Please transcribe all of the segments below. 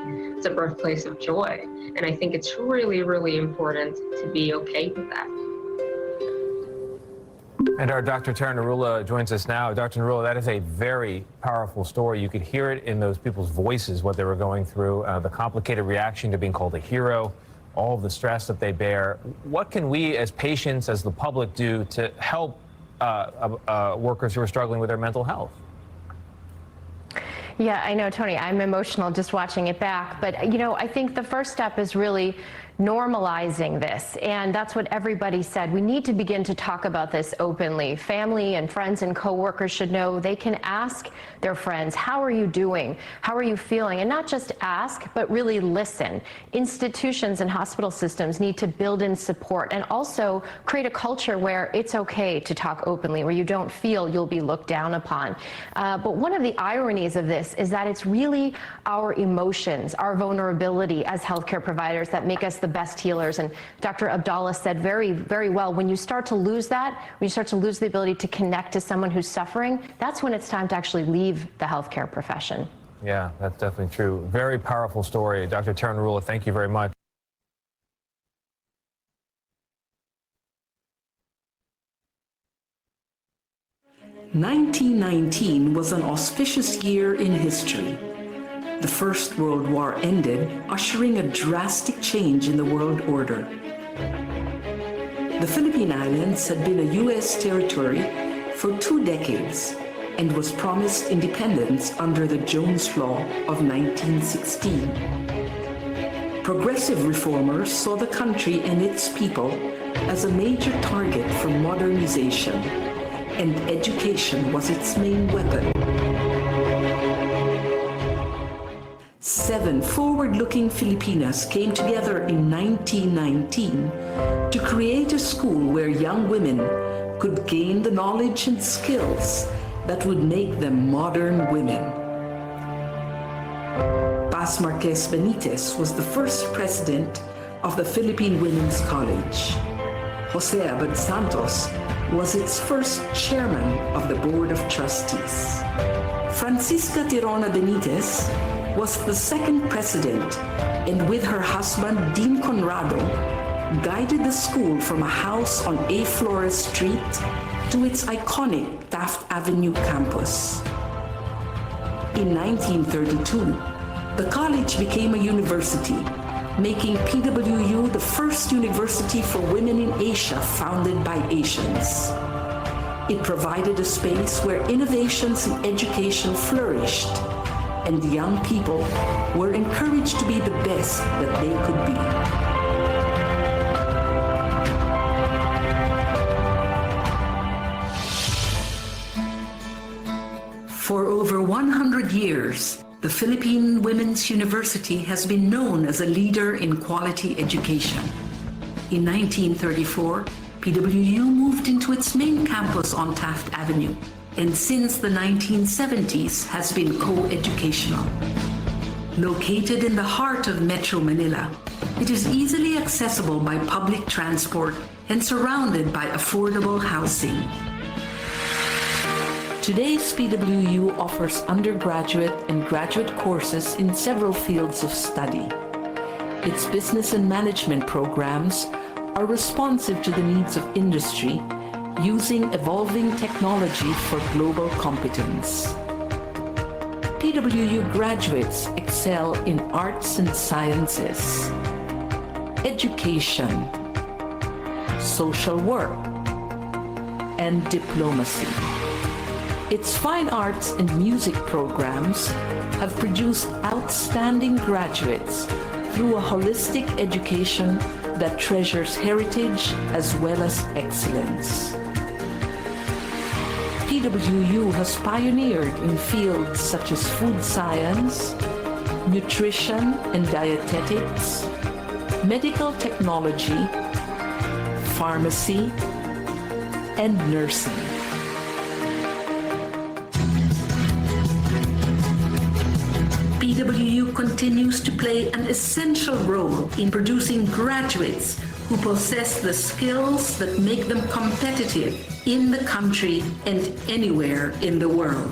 It's a birthplace of joy. And I think it's really, really important to be okay with that. And our Dr. Tara Narula joins us now. Dr. Narula, that is a very powerful story. You could hear it in those people's voices, what they were going through, the complicated reaction to being called a hero, all of the stress that they bear. What can we as patients, as the public, do to help workers who are struggling with their mental health? Yeah, I know, Tony, I'm emotional just watching it back. But, you know, I think the first step is really normalizing this. And that's what everybody said. We need to begin to talk about this openly. Family and friends and coworkers should know they can ask their friends, how are you doing? How are you feeling? And not just ask, but really listen. Institutions and hospital systems need to build in support and also create a culture where it's okay to talk openly, where you don't feel you'll be looked down upon. But one of the ironies of this is that it's really our emotions, our vulnerability as healthcare providers that make us the best healers. And Dr. Abdallah said very, very well, when you start to lose that, when you start to lose the ability to connect to someone who's suffering, that's when it's time to actually leave the healthcare profession. Yeah, that's definitely true. Very powerful story. Dr. Tara Narula, thank you very much. "1919 was an auspicious year in history. The First World War ended, ushering a drastic change in the world order. The Philippine Islands had been a U.S. territory for 2 decades and was promised independence under the Jones Law of 1916. Progressive reformers saw the country and its people as a major target for modernization, and education was its main weapon. 7 forward-looking Filipinas came together in 1919 to create a school where young women could gain the knowledge and skills that would make them modern women. Paz Marquez Benitez was the first president of the Philippine Women's College. Jose Abad Santos was its first chairman of the Board of Trustees. Francisca Tirona Benitez was the second president, and with her husband, Dean Conrado, guided the school from a house on A. Flores Street to its iconic Taft Avenue campus. In 1932, the college became a university, making PWU the first university for women in Asia founded by Asians. It provided a space where innovations in education flourished, and young people were encouraged to be the best that they could be. For over 100 years, the Philippine Women's University has been known as a leader in quality education. In 1934, PWU moved into its main campus on Taft Avenue, and since the 1970s has been co-educational. Located in the heart of Metro Manila, it is easily accessible by public transport and surrounded by affordable housing. Today's PWU offers undergraduate and graduate courses in several fields of study. Its business and management programs are responsive to the needs of industry, using evolving technology for global competence. PWU graduates excel in arts and sciences, education, social work, and diplomacy. Its fine arts and music programs have produced outstanding graduates through a holistic education that treasures heritage as well as excellence. PWU has pioneered in fields such as food science, nutrition and dietetics, medical technology, pharmacy, and nursing. PWU continues to play an essential role in producing graduates who possess the skills that make them competitive in the country and anywhere in the world.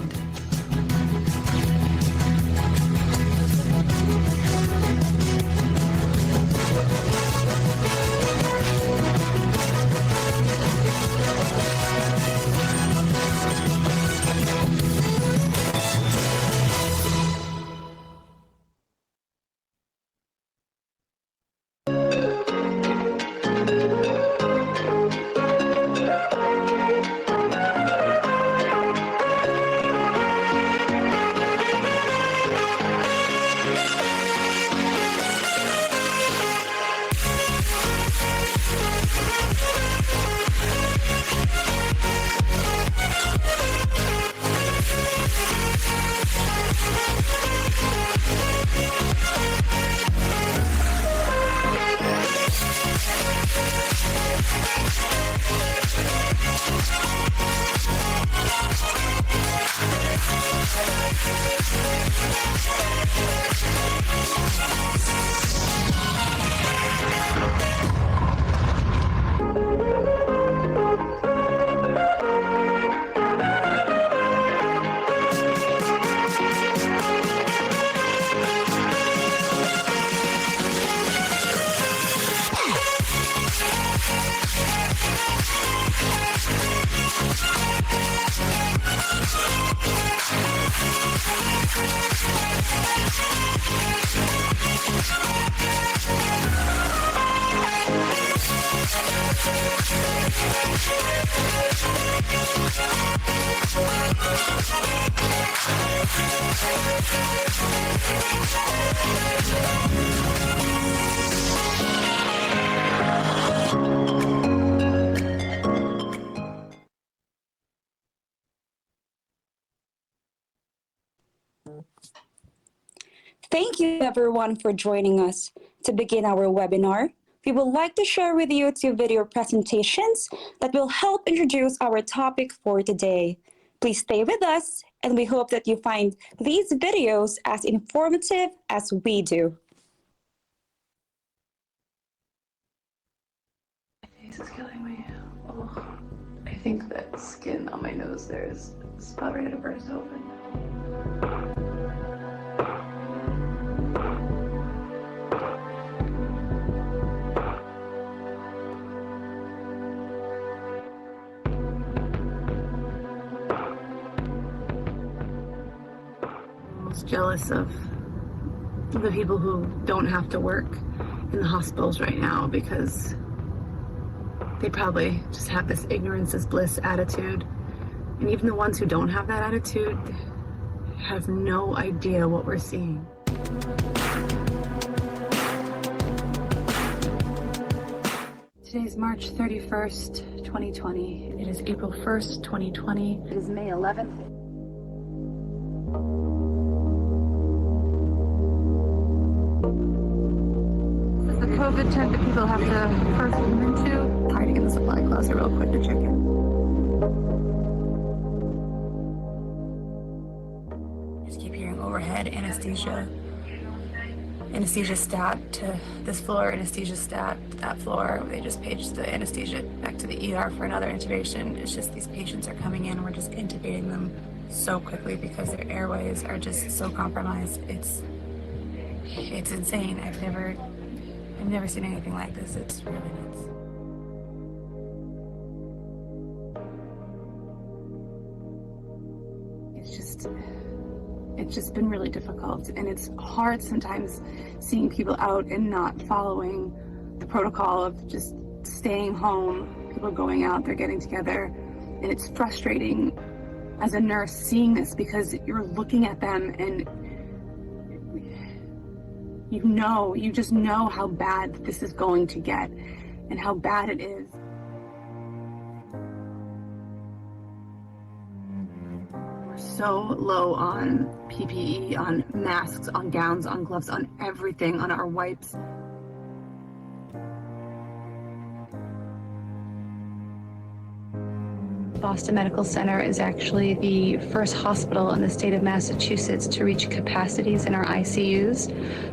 Thank you everyone for joining us. To begin our webinar, we would like to share with you two video presentations that will help introduce our topic for today. Please stay with us, and we hope that you find these videos as informative as we do. My face is killing me. Oh, I think that skin on my nose there is about ready to burst open. Jealous of the people who don't have to work in the hospitals right now, because they probably just have this ignorance is bliss attitude. And even the ones who don't have that attitude have no idea what we're seeing. Today is March 31st, 2020. It is April 1st, 2020. It is May 11th. The COVID tent that people have to first move into. Hiding in the supply closet real quick to check in. I just keep hearing overhead anesthesia. Anesthesia stat to this floor, anesthesia stat to that floor. They just paged the anesthesia back to the ER for another intubation. It's just these patients are coming in and we're just intubating them so quickly because their airways are just so compromised. It's insane. I've never seen anything like this. It's really nuts. It's just been really difficult, and it's hard sometimes seeing people out and not following the protocol of just staying home. People going out, they're getting together, and it's frustrating as a nurse seeing this because you're looking at them and you just know how bad this is going to get and how bad it is. We're so low on PPE, on masks, on gowns, on gloves, on everything, on our wipes. Boston Medical Center is actually the first hospital in the state of Massachusetts to reach capacities in our ICUs.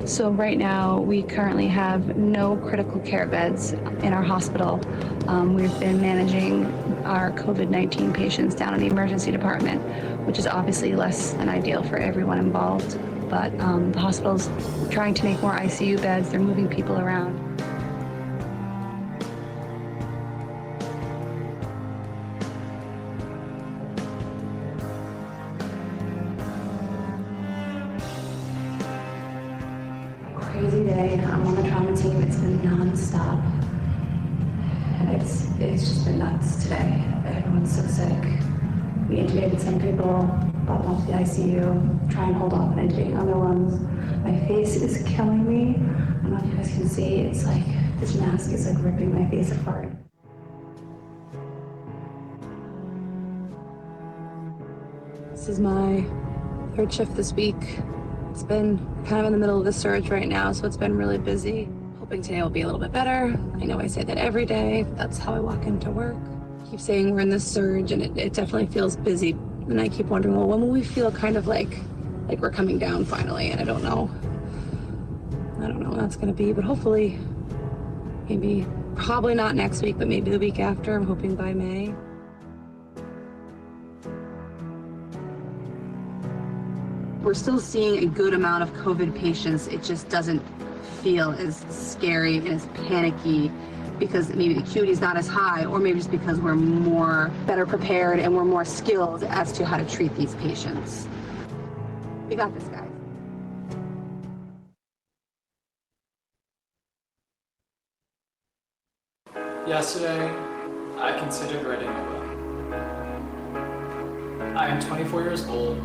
So right now, we currently have no critical care beds in our hospital. We've been managing our COVID-19 patients down in the emergency department, which is obviously less than ideal for everyone involved. But the hospital's trying to make more ICU beds. They're moving people around. Crazy day. I'm on the trauma team. It's been non-stop. It's just been nuts today. Everyone's so sick. We intubated some people, brought them to the ICU, try and hold off on intubating other ones. My face is killing me. I don't know if you guys can see. It's like this mask is like ripping my face apart. This is my Third shift this week. It's been kind of in the middle of the surge right now, so it's been really busy. Hoping today will be a little bit better. I know I say that every day, but that's how I walk into work. I keep saying we're in this surge, and it definitely feels busy. And I keep wondering, well, when will we feel kind of like we're coming down finally? And I don't know when that's going to be, but hopefully, maybe, probably not next week, but maybe the week after. I'm hoping by May. We're still seeing a good amount of COVID patients. It just doesn't feel as scary and as panicky because maybe the acuity is not as high, or maybe just because we're better prepared and we're more skilled as to how to treat these patients. We got this, guys. Yesterday, I considered writing a will. I am 24 years old.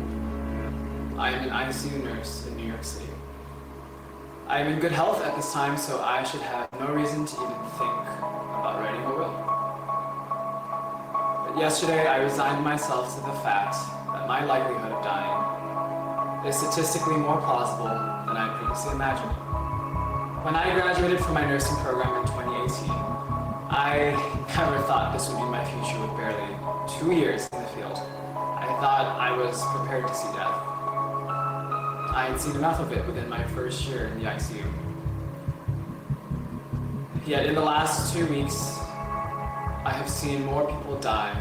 I am an ICU nurse in New York City. I am in good health at this time, so I should have no reason to even think about writing a will. But yesterday, I resigned myself to the fact that my likelihood of dying is statistically more plausible than I previously imagined. When I graduated from my nursing program in 2018, I never thought this would be my future with barely 2 years in the field. I thought I was prepared to see death. I had seen enough of it within my first year in the ICU. Yet in the last 2 weeks, I have seen more people die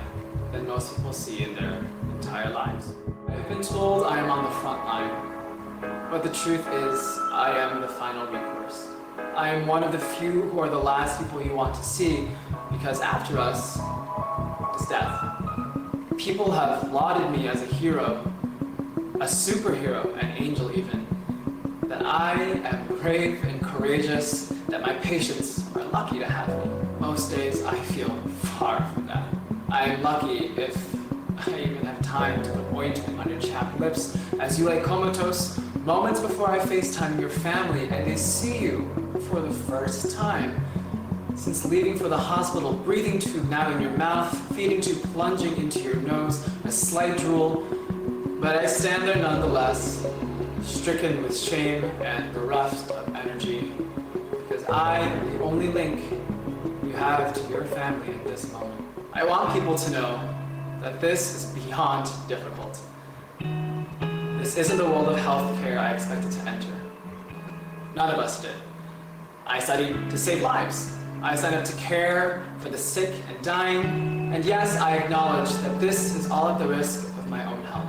than most people see in their entire lives. I have been told I am on the front line, but the truth is I am the final recourse. I am one of the few who are the last people you want to see, because after us is death. People have lauded me as a hero, a superhero, an angel even, that I am brave and courageous, that my patients are lucky to have me. Most days I feel far from that. I am lucky if I even have time to put ointment on your chapped lips as you lay comatose moments before I FaceTime your family and they see you for the first time. Since leaving for the hospital, breathing tube now in your mouth, feeding tube plunging into your nose, a slight drool, but I stand there nonetheless, stricken with shame and bereft of energy, because I am the only link you have to your family in this moment. I want people to know that this is beyond difficult. This isn't the world of healthcare I expected to enter. None of us did. I studied to save lives. I signed up to care for the sick and dying, and yes, I acknowledge that this is all at the risk of my own health.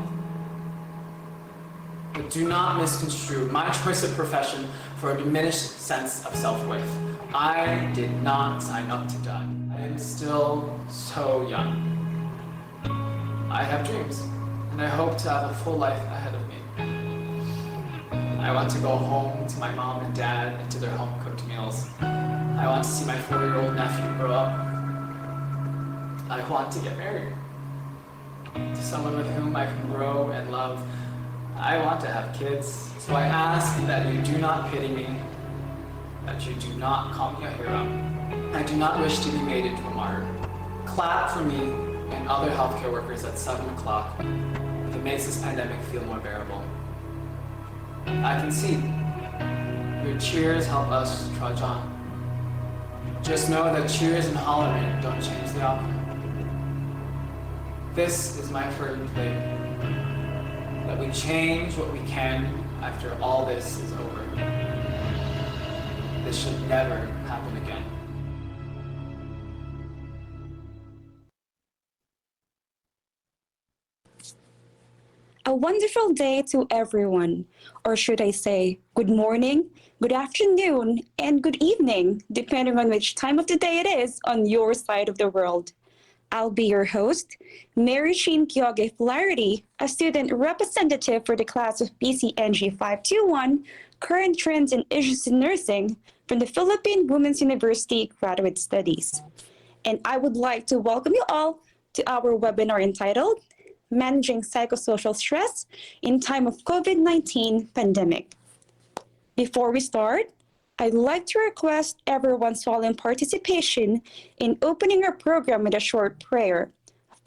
But do not misconstrue my choice of profession for a diminished sense of self-worth. I did not sign up to die. I am still so young. I have dreams, and I hope to have a full life ahead of me. I want to go home to my mom and dad and to their home-cooked meals. I want to see my 4-year-old nephew grow up. I want to get married to someone with whom I can grow and love. I want to have kids, so I ask that you do not pity me, that you do not call me a hero. I do not wish to be made into a martyr. Clap for me and other healthcare workers at 7 o'clock if it makes this pandemic feel more bearable. I can see your cheers help us trudge on. Just know that cheers and hollering don't change the outcome. This is my fervent plea, that we change what we can after all this is over. This should never happen again. A wonderful day to everyone, or should I say, good morning, good afternoon, and good evening, depending on which time of the day it is on your side of the world. I'll be your host, Mary Sheen Kyoge Flaherty, a student representative for the class of PCNG 521, Current Trends and Issues in Nursing from the Philippine Women's University Graduate Studies. And I would like to welcome you all to our webinar entitled Managing Psychosocial Stress in Time of COVID-19 Pandemic. Before we start, I'd like to request everyone's solemn participation in opening our program with a short prayer,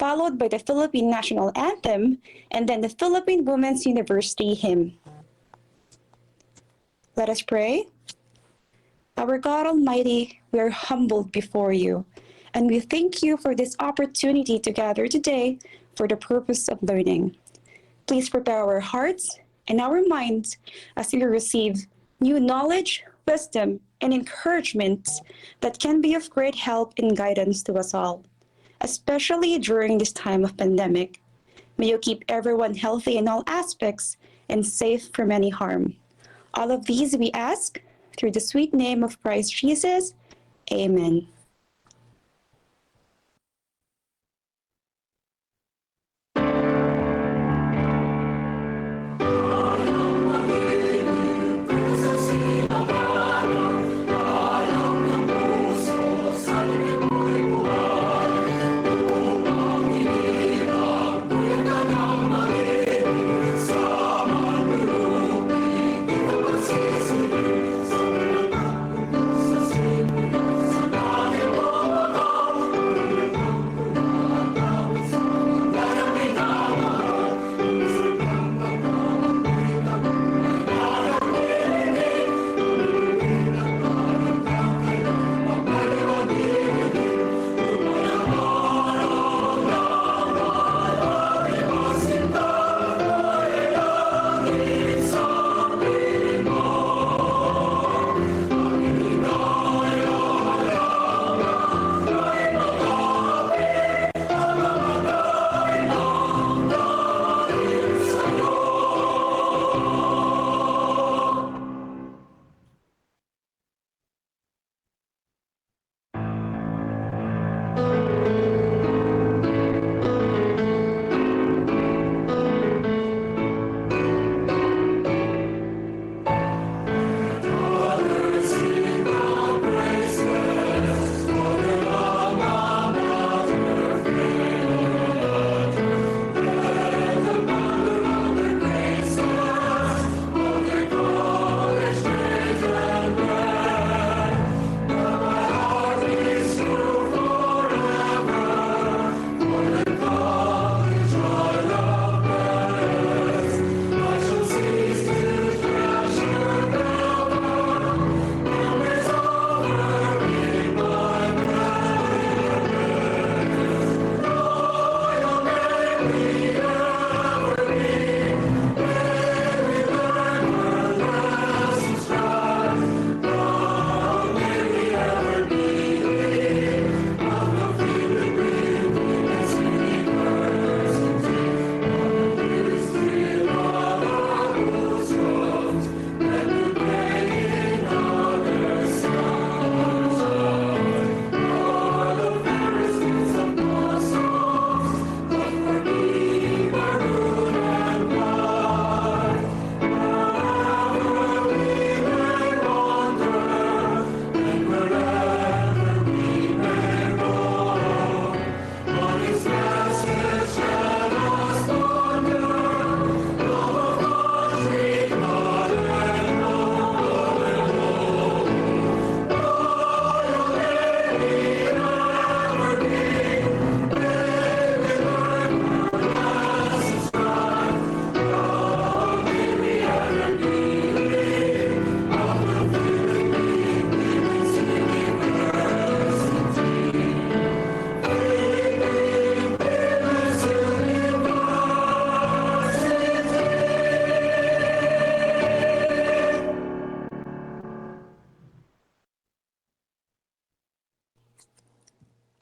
followed by the Philippine National Anthem, and then the Philippine Women's University Hymn. Let us pray. Our God Almighty, we are humbled before you, and we thank you for this opportunity to gather today for the purpose of learning. Please prepare our hearts and our minds as we receive new knowledge, wisdom, and encouragement that can be of great help and guidance to us all, especially during this time of pandemic. May you keep everyone healthy in all aspects and safe from any harm. All of these we ask through the sweet name of Christ Jesus. Amen.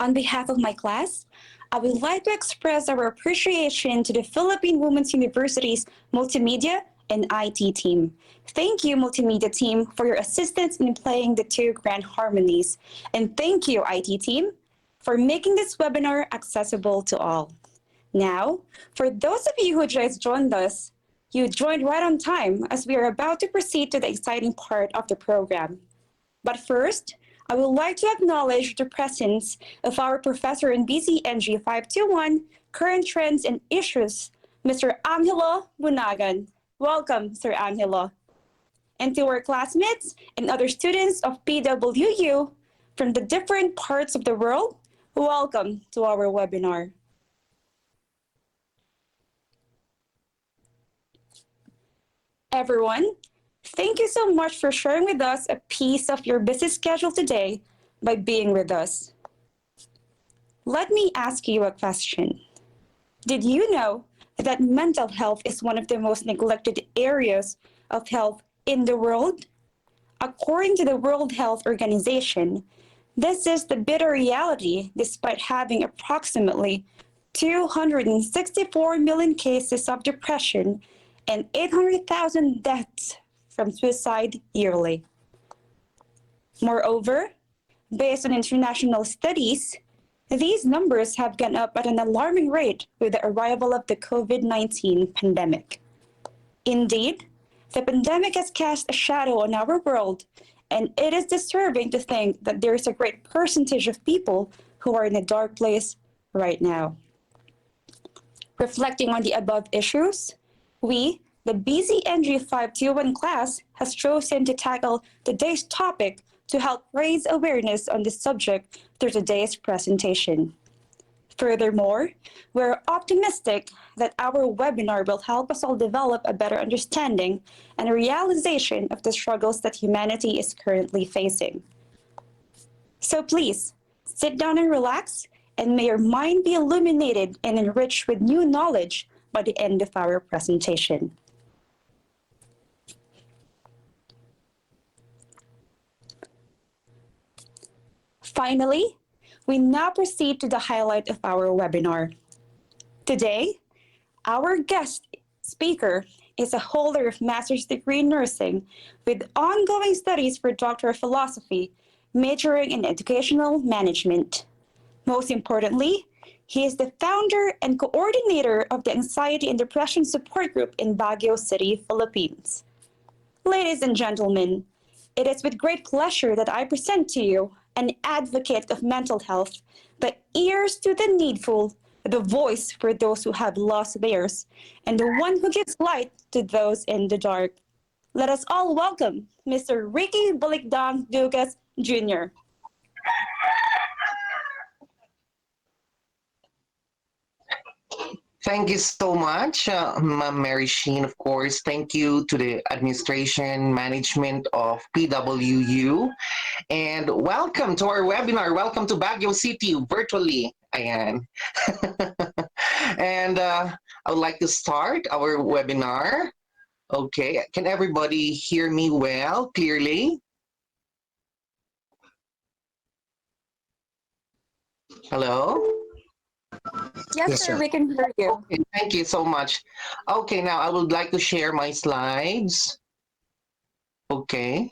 On behalf of my class, I would like to express our appreciation to the Philippine Women's University's Multimedia and IT team. Thank you, Multimedia team, for your assistance in playing the two grand harmonies. And thank you, IT team, for making this webinar accessible to all. Now, for those of you who just joined us, you joined right on time as we are about to proceed to the exciting part of the program. But first, I would like to acknowledge the presence of our professor in BCNG 521, Current Trends and Issues, Mr. Angelo Bunagan. Welcome, Sir Angelo. And to our classmates and other students of PWU from the different parts of the world, welcome to our webinar. Everyone, thank you so much for sharing with us a piece of your busy schedule today by being with us. Let me ask you a question. Did you know that mental health is one of the most neglected areas of health in the world? According to the World Health Organization, this is the bitter reality despite having approximately 264 million cases of depression and 800,000 deaths from suicide yearly. Moreover, based on international studies, these numbers have gone up at an alarming rate with the arrival of the COVID-19 pandemic. Indeed, the pandemic has cast a shadow on our world, and it is disturbing to think that there is a great percentage of people who are in a dark place right now. Reflecting on the above issues, we, the BZNG 521 class, has chosen to tackle today's topic to help raise awareness on this subject through today's presentation. Furthermore, we're optimistic that our webinar will help us all develop a better understanding and a realization of the struggles that humanity is currently facing. So please, sit down and relax, and may your mind be illuminated and enriched with new knowledge by the end of our presentation. Finally, we now proceed to the highlight of our webinar. Today, our guest speaker is a holder of master's degree in nursing with ongoing studies for Doctor of Philosophy, majoring in educational management. Most importantly, he is the founder and coordinator of the Anxiety and Depression Support Group in Baguio City, Philippines. Ladies and gentlemen, it is with great pleasure that I present to you an advocate of mental health, the ears to the needful, the voice for those who have lost theirs, and the one who gives light to those in the dark. Let us all welcome Mr. Ricky Balikdang Ducas, Jr. Thank you so much, Ma'am Mary Sheen, of course. Thank you to the administration, management of PWU. And welcome to our webinar. Welcome to Baguio City, virtually. Ayan. And I would like to start our webinar. Okay, can everybody hear me well, clearly? Hello? Yes, sir, we can hear you. Okay, thank you so much. Okay, now I would like to share my slides. Okay.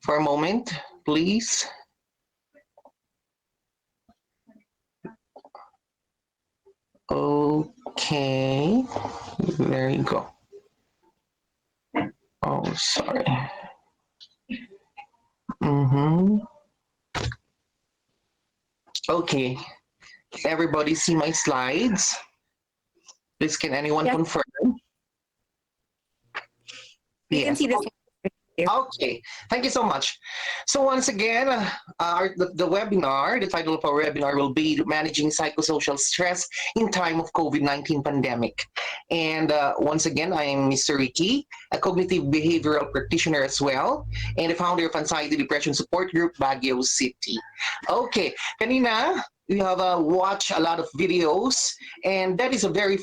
For a moment, please. Okay. There you go. Oh, sorry. Okay. Everybody see my slides? Please, can anyone confirm? We can see this. Okay, thank you so much. So once again, the webinar, the title of our webinar will be Managing Psychosocial Stress in Time of COVID-19 Pandemic. And once again, I am Mr. Ricky, a cognitive behavioral practitioner as well, and the founder of Anxiety Depression Support Group, Baguio City. Okay, kanina, we have watched a lot of videos, and that is a very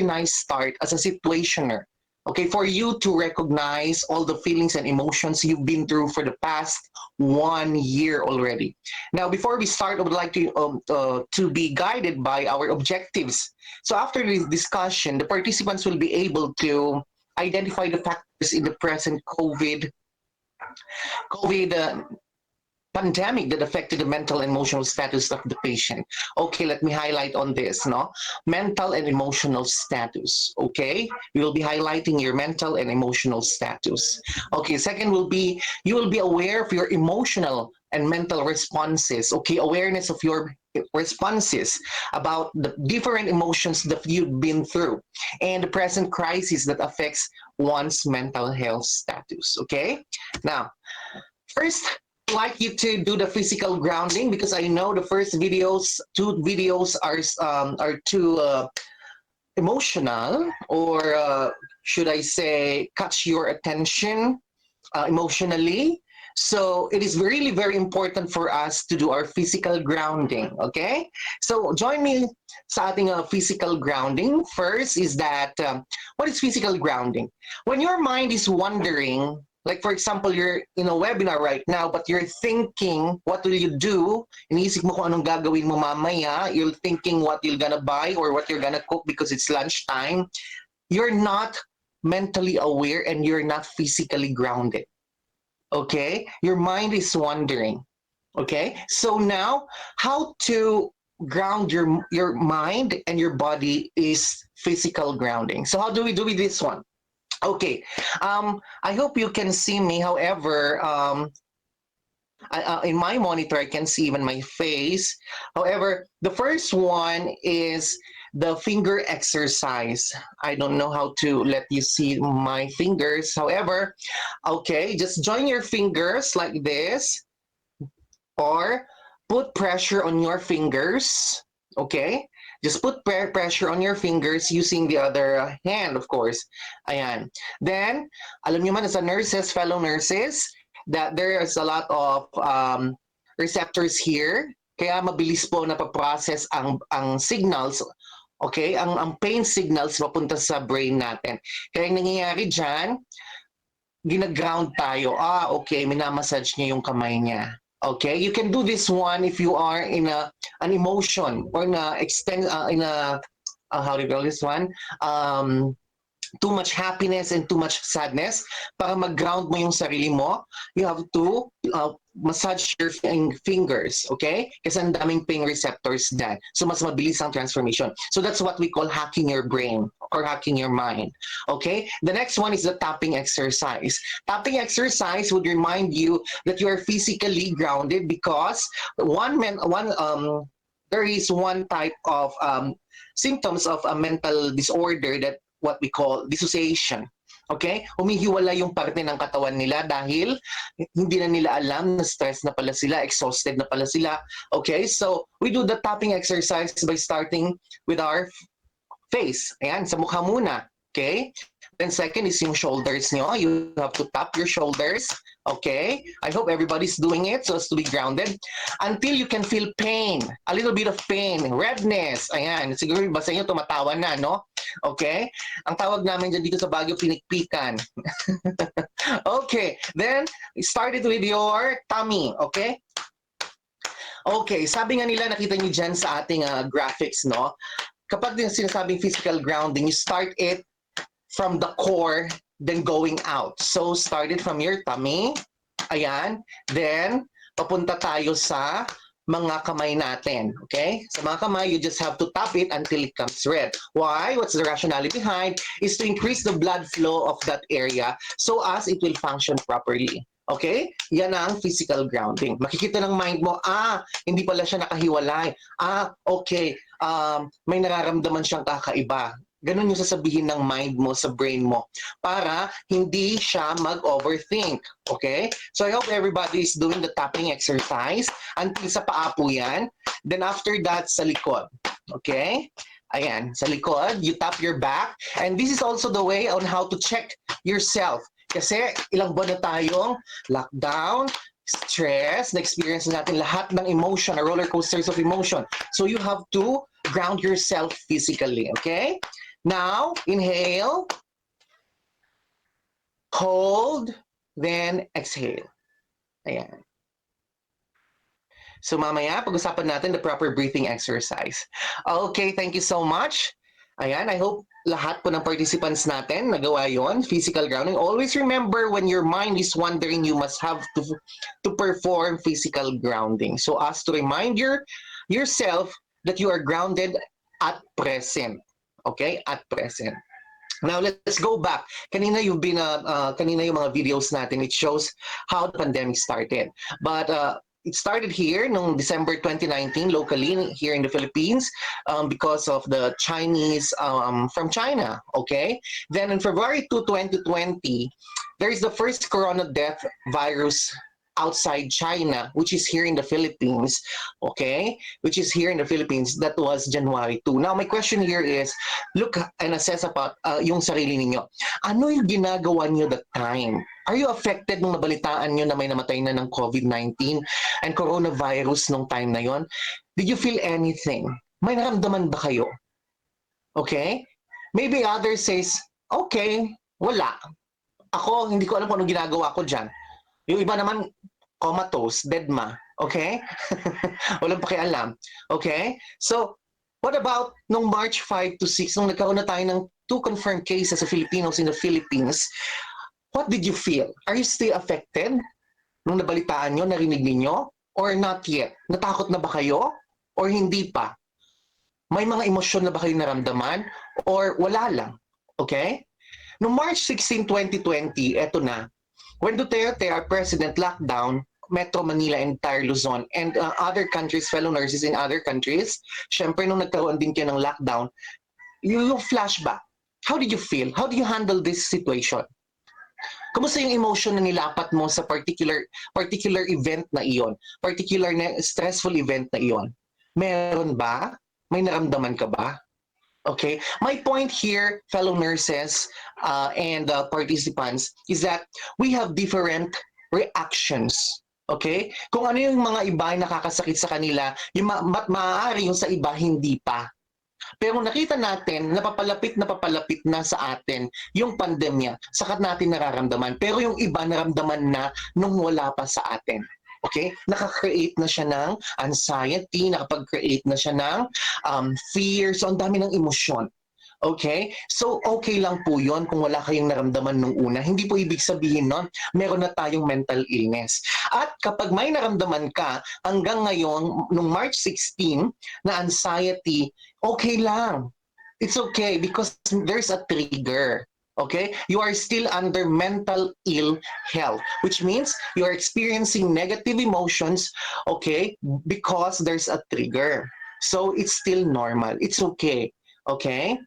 nice start as a situationer. Okay, for you to recognize all the feelings and emotions you've been through for the past 1 year already. Now, before we start, I would like to be guided by our objectives. So after this discussion, the participants will be able to identify the factors in the present COVID pandemic that affected the mental and emotional status of the patient. Okay, let me highlight on this, no? Mental and emotional status, okay? We will be highlighting your mental and emotional status. Okay, second will be, you will be aware of your emotional and mental responses, okay? Awareness of your responses about the different emotions that you've been through and the present crisis that affects one's mental health status, okay? Now, first, I'd like you to do the physical grounding because I know the first two videos are too emotional or should I say, catch your attention emotionally. So it is really very important for us to do our physical grounding, okay? So join me sa ating physical grounding. First is that, what is physical grounding? When your mind is wandering, like for example, you're in a webinar right now, but you're thinking, what will you do? Iniisip mo kung anong gagawin mo mamaya. You're thinking what you're gonna buy or what you're gonna cook because it's lunchtime. You're not mentally aware and you're not physically grounded. Okay, your mind is wandering. Okay, so now how to ground your mind and your body is physical grounding. So how do we do with this one? Okay, I hope you can see me. However, in my monitor, I can see even my face. However, the first one is the finger exercise. I don't know how to let you see my fingers. However, okay, just join your fingers like this or put pressure on your fingers. Okay, just put pressure on your fingers using the other hand, of course. Ayan. Then, alam niyo man as a nurses, fellow nurses, that there is a lot of receptors here. Kaya mabilis po napaprocess ang signals. Okay, ang pain signals papunta sa brain natin. Kaya yung nangyayari dyan, ginaground tayo. Okay, minamassage niya yung kamay niya. Okay, you can do this one if you are in an emotion or in a how do you call this one? Too much happiness and too much sadness. Para mag-ground mo yung sarili mo, you have to massage your fingers, okay? Kasi ang daming pain receptors dyan. So mas mabilis ang transformation. So that's what we call hacking your brain or hacking your mind, okay? The next one is the tapping exercise. Tapping exercise would remind you that you are physically grounded because there is one type of symptoms of a mental disorder that what we call dissociation. Okay? Humihiwala yung parte ng katawan nila dahil hindi na nila alam na stress na pala sila, exhausted na pala sila. Okay? So, we do the tapping exercise by starting with our face. Ayan, sa mukha muna. Okay? Then second is yung shoulders nyo. You have to tap your shoulders. Okay? I hope everybody's doing it so as to be grounded. Until you can feel pain. A little bit of pain. Redness. Ayan. Siguro iba sa inyo tumatawa na, no? Okay? Ang tawag namin dyan dito sa Baguio, pinikpikan. Okay. Then, start it with your tummy. Okay? Okay. Sabi nga nila, nakita niyo dyan sa ating graphics, no? Kapag yung sinasabing physical grounding, you start it from the core, then going out. So, start it from your tummy. Ayan. Then, papunta tayo sa mga kamay natin. Okay? Sa mga kamay, you just have to tap it until it comes red. Why? What's the rationality behind? Is to increase the blood flow of that area so as it will function properly. Okay? Yan ang physical grounding. Makikita ng mind mo, hindi pala siya nakahiwalay. Okay, may nararamdaman siyang kakaiba. Ganun yung sasabihin ng mind mo sa brain mo para hindi siya mag-overthink. Okay? So I hope everybody is doing the tapping exercise until sa paa po yan. Then after that, sa likod. Okay? Ayan, sa likod, you tap your back. And this is also the way on how to check yourself. Kasi ilang buwan na tayong lockdown, stress, na-experience natin lahat ng emotion, roller coasters of emotion. So you have to ground yourself physically, okay? Now, inhale, hold, then exhale. Ayan. So mamaya, pag-usapan natin the proper breathing exercise. Okay, thank you so much. Ayan, I hope lahat po ng participants natin nagawa yon, physical grounding. Always remember when your mind is wandering, you must have to perform physical grounding. So as to remind yourself that you are grounded at present. Okay? At present. Now, let's go back. Kanina yung mga videos natin, it shows how the pandemic started. But it started here noong December 2019 locally here in the Philippines because of the Chinese from China. Okay? Then on February 2, 2020, there is the first corona death virus outside China, which is here in the Philippines, okay? Which is here in the Philippines, that was January 2. Now, my question here is, look and assess about yung sarili ninyo. Ano yung ginagawa niyo that time? Are you affected nung nabalitaan nyo na may namatay na ng COVID-19 and coronavirus nung time na yon? Did you feel anything? May naramdaman ba kayo? Okay? Maybe others says, okay, wala. Ako, hindi ko alam kung anong ginagawa ko dyan. Yung iba naman, comatose, deadma. Okay? Walang pakialam. Okay? So, what about nung March 5 to 6, nung nagkaroon na tayo ng 2 confirmed cases of Filipinos in the Philippines, what did you feel? Are you still affected? Nung nabalitaan nyo, narinig ninyo? Or not yet? Natakot na ba kayo? Or hindi pa? May mga emosyon na ba kayo naramdaman? Or wala lang? Okay? Noong March 16, 2020, eto na. When Duterte, our president, locked down Metro Manila, entire Luzon, and other countries, fellow nurses in other countries, syempre nung nagkaroon din kayo ng lockdown, yung flashback, how did you feel? How do you handle this situation? Kumusta yung emotion na nilapat mo sa particular event na iyon? Particular na stressful event na iyon? Meron ba? May naramdaman ka ba? Okay. My point here, fellow nurses and participants, is that we have different reactions. Okay? Kung ano yung mga iba ay nakakasakit sa kanila, yung maaari yung sa iba hindi pa. Pero nakita natin, napapalapit na sa atin yung pandemya, sakat natin nararamdaman. Pero yung iba naramdaman na nung wala pa sa atin. Okay? Nakaka-create na siya ng anxiety, nakapag-create na siya ng fear. So, ang dami ng emosyon. Okay? So, okay lang po yun kung wala kayong naramdaman nung una. Hindi po ibig sabihin nun, meron na tayong mental illness. At kapag may naramdaman ka, hanggang ngayon, nung March 16, na anxiety, okay lang. It's okay because there's a trigger. Okay? You are still under mental ill health, which means you are experiencing negative emotions, okay, because there's a trigger. So, it's still normal. It's okay. Okay?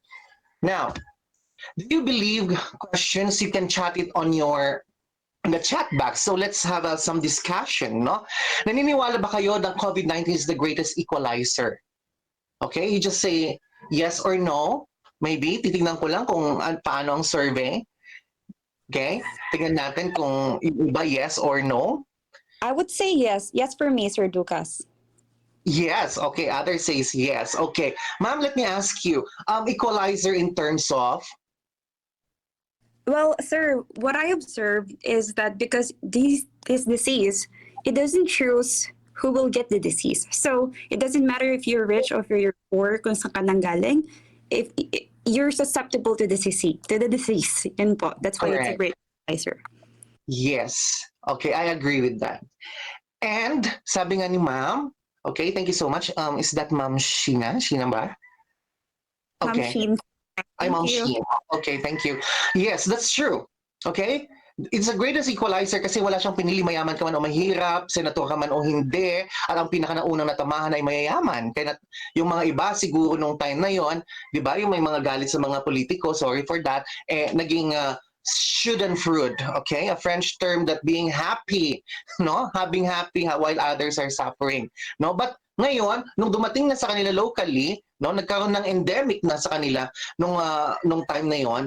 Now, do you believe questions? You can chat it on the chat box. So let's have some discussion, no? Naniniwala ba kayo that COVID-19 is the greatest equalizer? Okay, you just say yes or no. Maybe, titignan ko lang kung paano ang survey. Okay, tignan natin kung yung iba yes or no. I would say yes. Yes for me, Sir Ducas. Yes, okay, others says yes. Okay, ma'am, let me ask you, equalizer in terms of? Well, sir, what I observed is that because this disease, it doesn't choose who will get the disease. So it doesn't matter if you're rich or if you're poor, kung saan ka nanggaling, if you're susceptible to the disease. Yun po. That's why it's a great equalizer. Yes, okay, I agree with that. And sabi nga ni ma'am, okay, thank you so much. Is that Ma'am Sheena? Sheena ba? Okay. Ma'am Sheen. I'm Ma'am Sheen. Okay, thank you. Yes, that's true. Okay? It's the greatest equalizer kasi wala siyang pinili mayaman ka man o mahirap, senator ka man o hindi, at ang pinakanaunang natamahan ay mayayaman. Kaya yung mga iba siguro nung time na yon, di ba, yung may mga galit sa mga politiko, sorry for that, naging schadenfreude, okay? A French term that being happy, no? Having happy while others are suffering, no? But ngayon, nung dumating na sa kanila locally, no, nagkaroon ng endemic na sa kanila nung time na yon,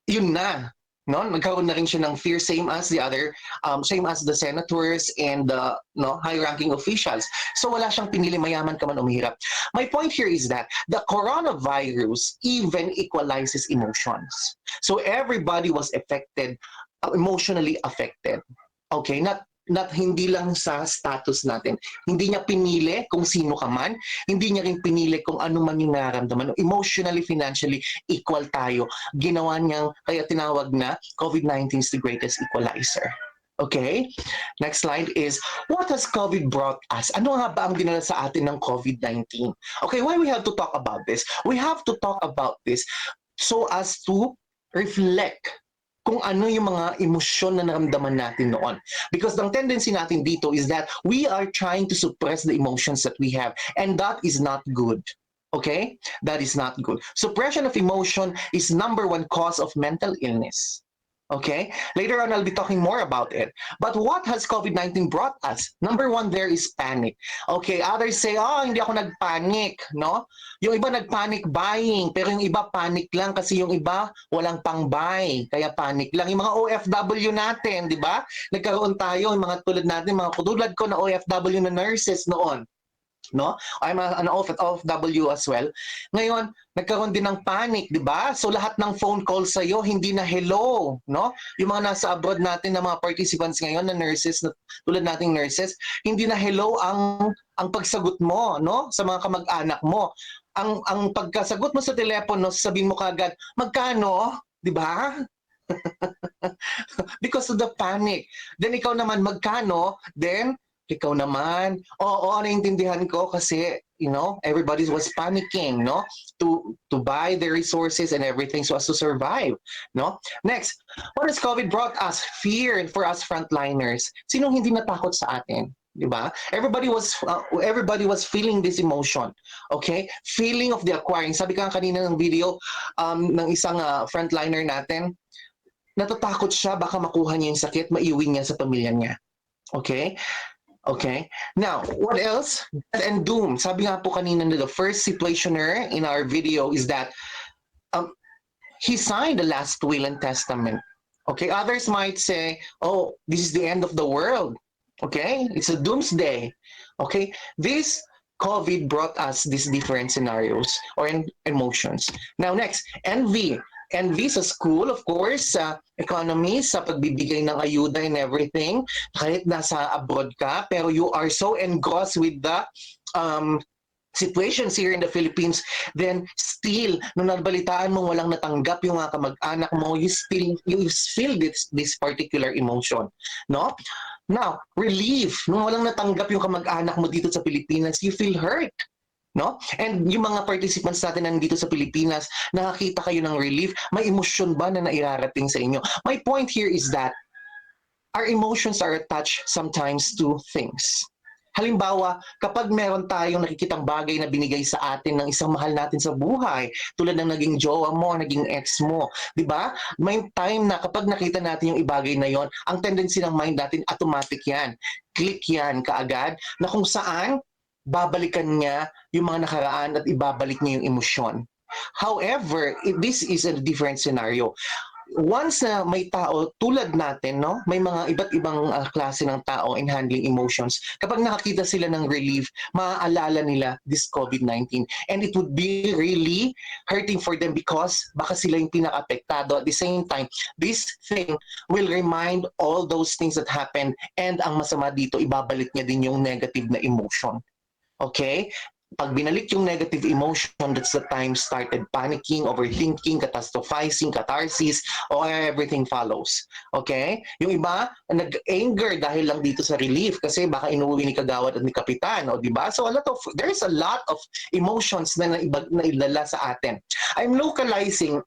yun na, no? Nagkaroon na rin siya ng fear, same as the senators and the high-ranking officials. So wala siyang pinili mayaman ka man o mahirap. My point here is that the coronavirus even equalizes emotions. So everybody was affected, emotionally affected. Okay, not hindi lang sa status natin. Hindi niya pinili kung sino ka man, hindi niya rin pinili kung ano man yung nararamdaman. Emotionally, financially, equal tayo. Ginawa niyang, kaya tinawag na COVID-19 is the greatest equalizer. Okay? Next slide is, what has COVID brought us? Ano nga ba ang dinala sa atin ng COVID-19? Okay, why we have to talk about this? We have to talk about this so as to reflect kung ano yung mga emosyon na naramdaman natin noon. Because the tendency natin dito is that we are trying to suppress the emotions that we have, and that is not good. Okay? That is not good. Suppression of emotion is #1 cause of mental illness. Okay? Later on, I'll be talking more about it. But what has COVID-19 brought us? Number one, there is panic. Okay, others say, oh, hindi ako nagpanic, no? Yung iba nagpanic buying, pero yung iba panic lang kasi yung iba walang pang-buy, kaya panic lang. Yung mga OFW natin, di ba? Nagkaroon tayo, yung mga tulad natin, mga katulad ko na OFW na nurses noon. No? I'm an OFW as well. Ngayon, nagkaroon din ng panic, di ba? So lahat ng phone calls sa'yo, hindi na hello, no? Yung mga nasa abroad natin na mga participants ngayon na nurses, na, tulad nating nurses, hindi na hello ang pagsagot mo, no? Sa mga kamag-anak mo. Ang pagkasagot mo sa telepono, sabihin mo kagad, magkano? Di ba? Because of the panic. Then ikaw naman, magkano? Then, ikaw naman, oo, naintindihan ko kasi, you know, everybody was panicking, no? To buy the resources and everything so as to survive, no? Next, what has COVID brought us? Fear for us frontliners. Sinong hindi natakot sa atin? Diba? Everybody was feeling this emotion. Okay? Feeling of the acquiring. Sabi ka kanina ng video ng isang frontliner natin, natatakot siya baka makuha niya yung sakit, maiuwi niya sa pamilya niya. Okay? Okay. Now, what else? Death and doom. Sabi nga po kanina na the first situationer in our video is that he signed the last will and testament. Okay. Others might say, oh, this is the end of the world. Okay. It's a doomsday. Okay. This COVID brought us these different scenarios or emotions. Now, next, envy. Envy sa school, of course, sa economy, sa pagbibigay ng ayuda and everything, kahit nasa abroad ka, pero you are so engrossed with the situations here in the Philippines, then still, nung nabalitaan mo walang natanggap yung mga kamag-anak mo, you feel this particular emotion, no? Now, relief, nung walang natanggap yung kamag-anak mo dito sa Pilipinas, you feel hurt. No? And yung mga participants natin nandito sa Pilipinas, nakakita kayo ng relief, may emosyon ba na nairarating sa inyo? My point here is that our emotions are attached sometimes to things. Halimbawa, kapag meron tayong nakikitang bagay na binigay sa atin ng isang mahal natin sa buhay, tulad ng naging jowa mo, naging ex mo, di ba? May time na kapag nakita natin yung ibagay na yon, ang tendency ng mind natin, automatic yan. Click yan kaagad, na kung saan babalikan niya yung mga nakaraan at ibabalik niya yung emosyon. However, this is a different scenario. Once na may tao tulad natin, no, may mga iba't ibang klase ng tao in handling emotions. Kapag nakakita sila ng relief, maaalala nila this COVID-19. And it would be really hurting for them because baka sila yung pinaka-apektado. At the same time, this thing will remind all those things that happened, and ang masama dito, ibabalik niya din yung negative na emotion. Okay? Pag binalik yung negative emotion, that's the time started panicking, overthinking, catastrophizing, catharsis, or everything follows. Okay? Yung iba, nag-anger dahil lang dito sa relief kasi baka inuwi ni kagawad at ni kapitan, o di ba? So there's a lot of emotions na nailala sa atin. I'm localizing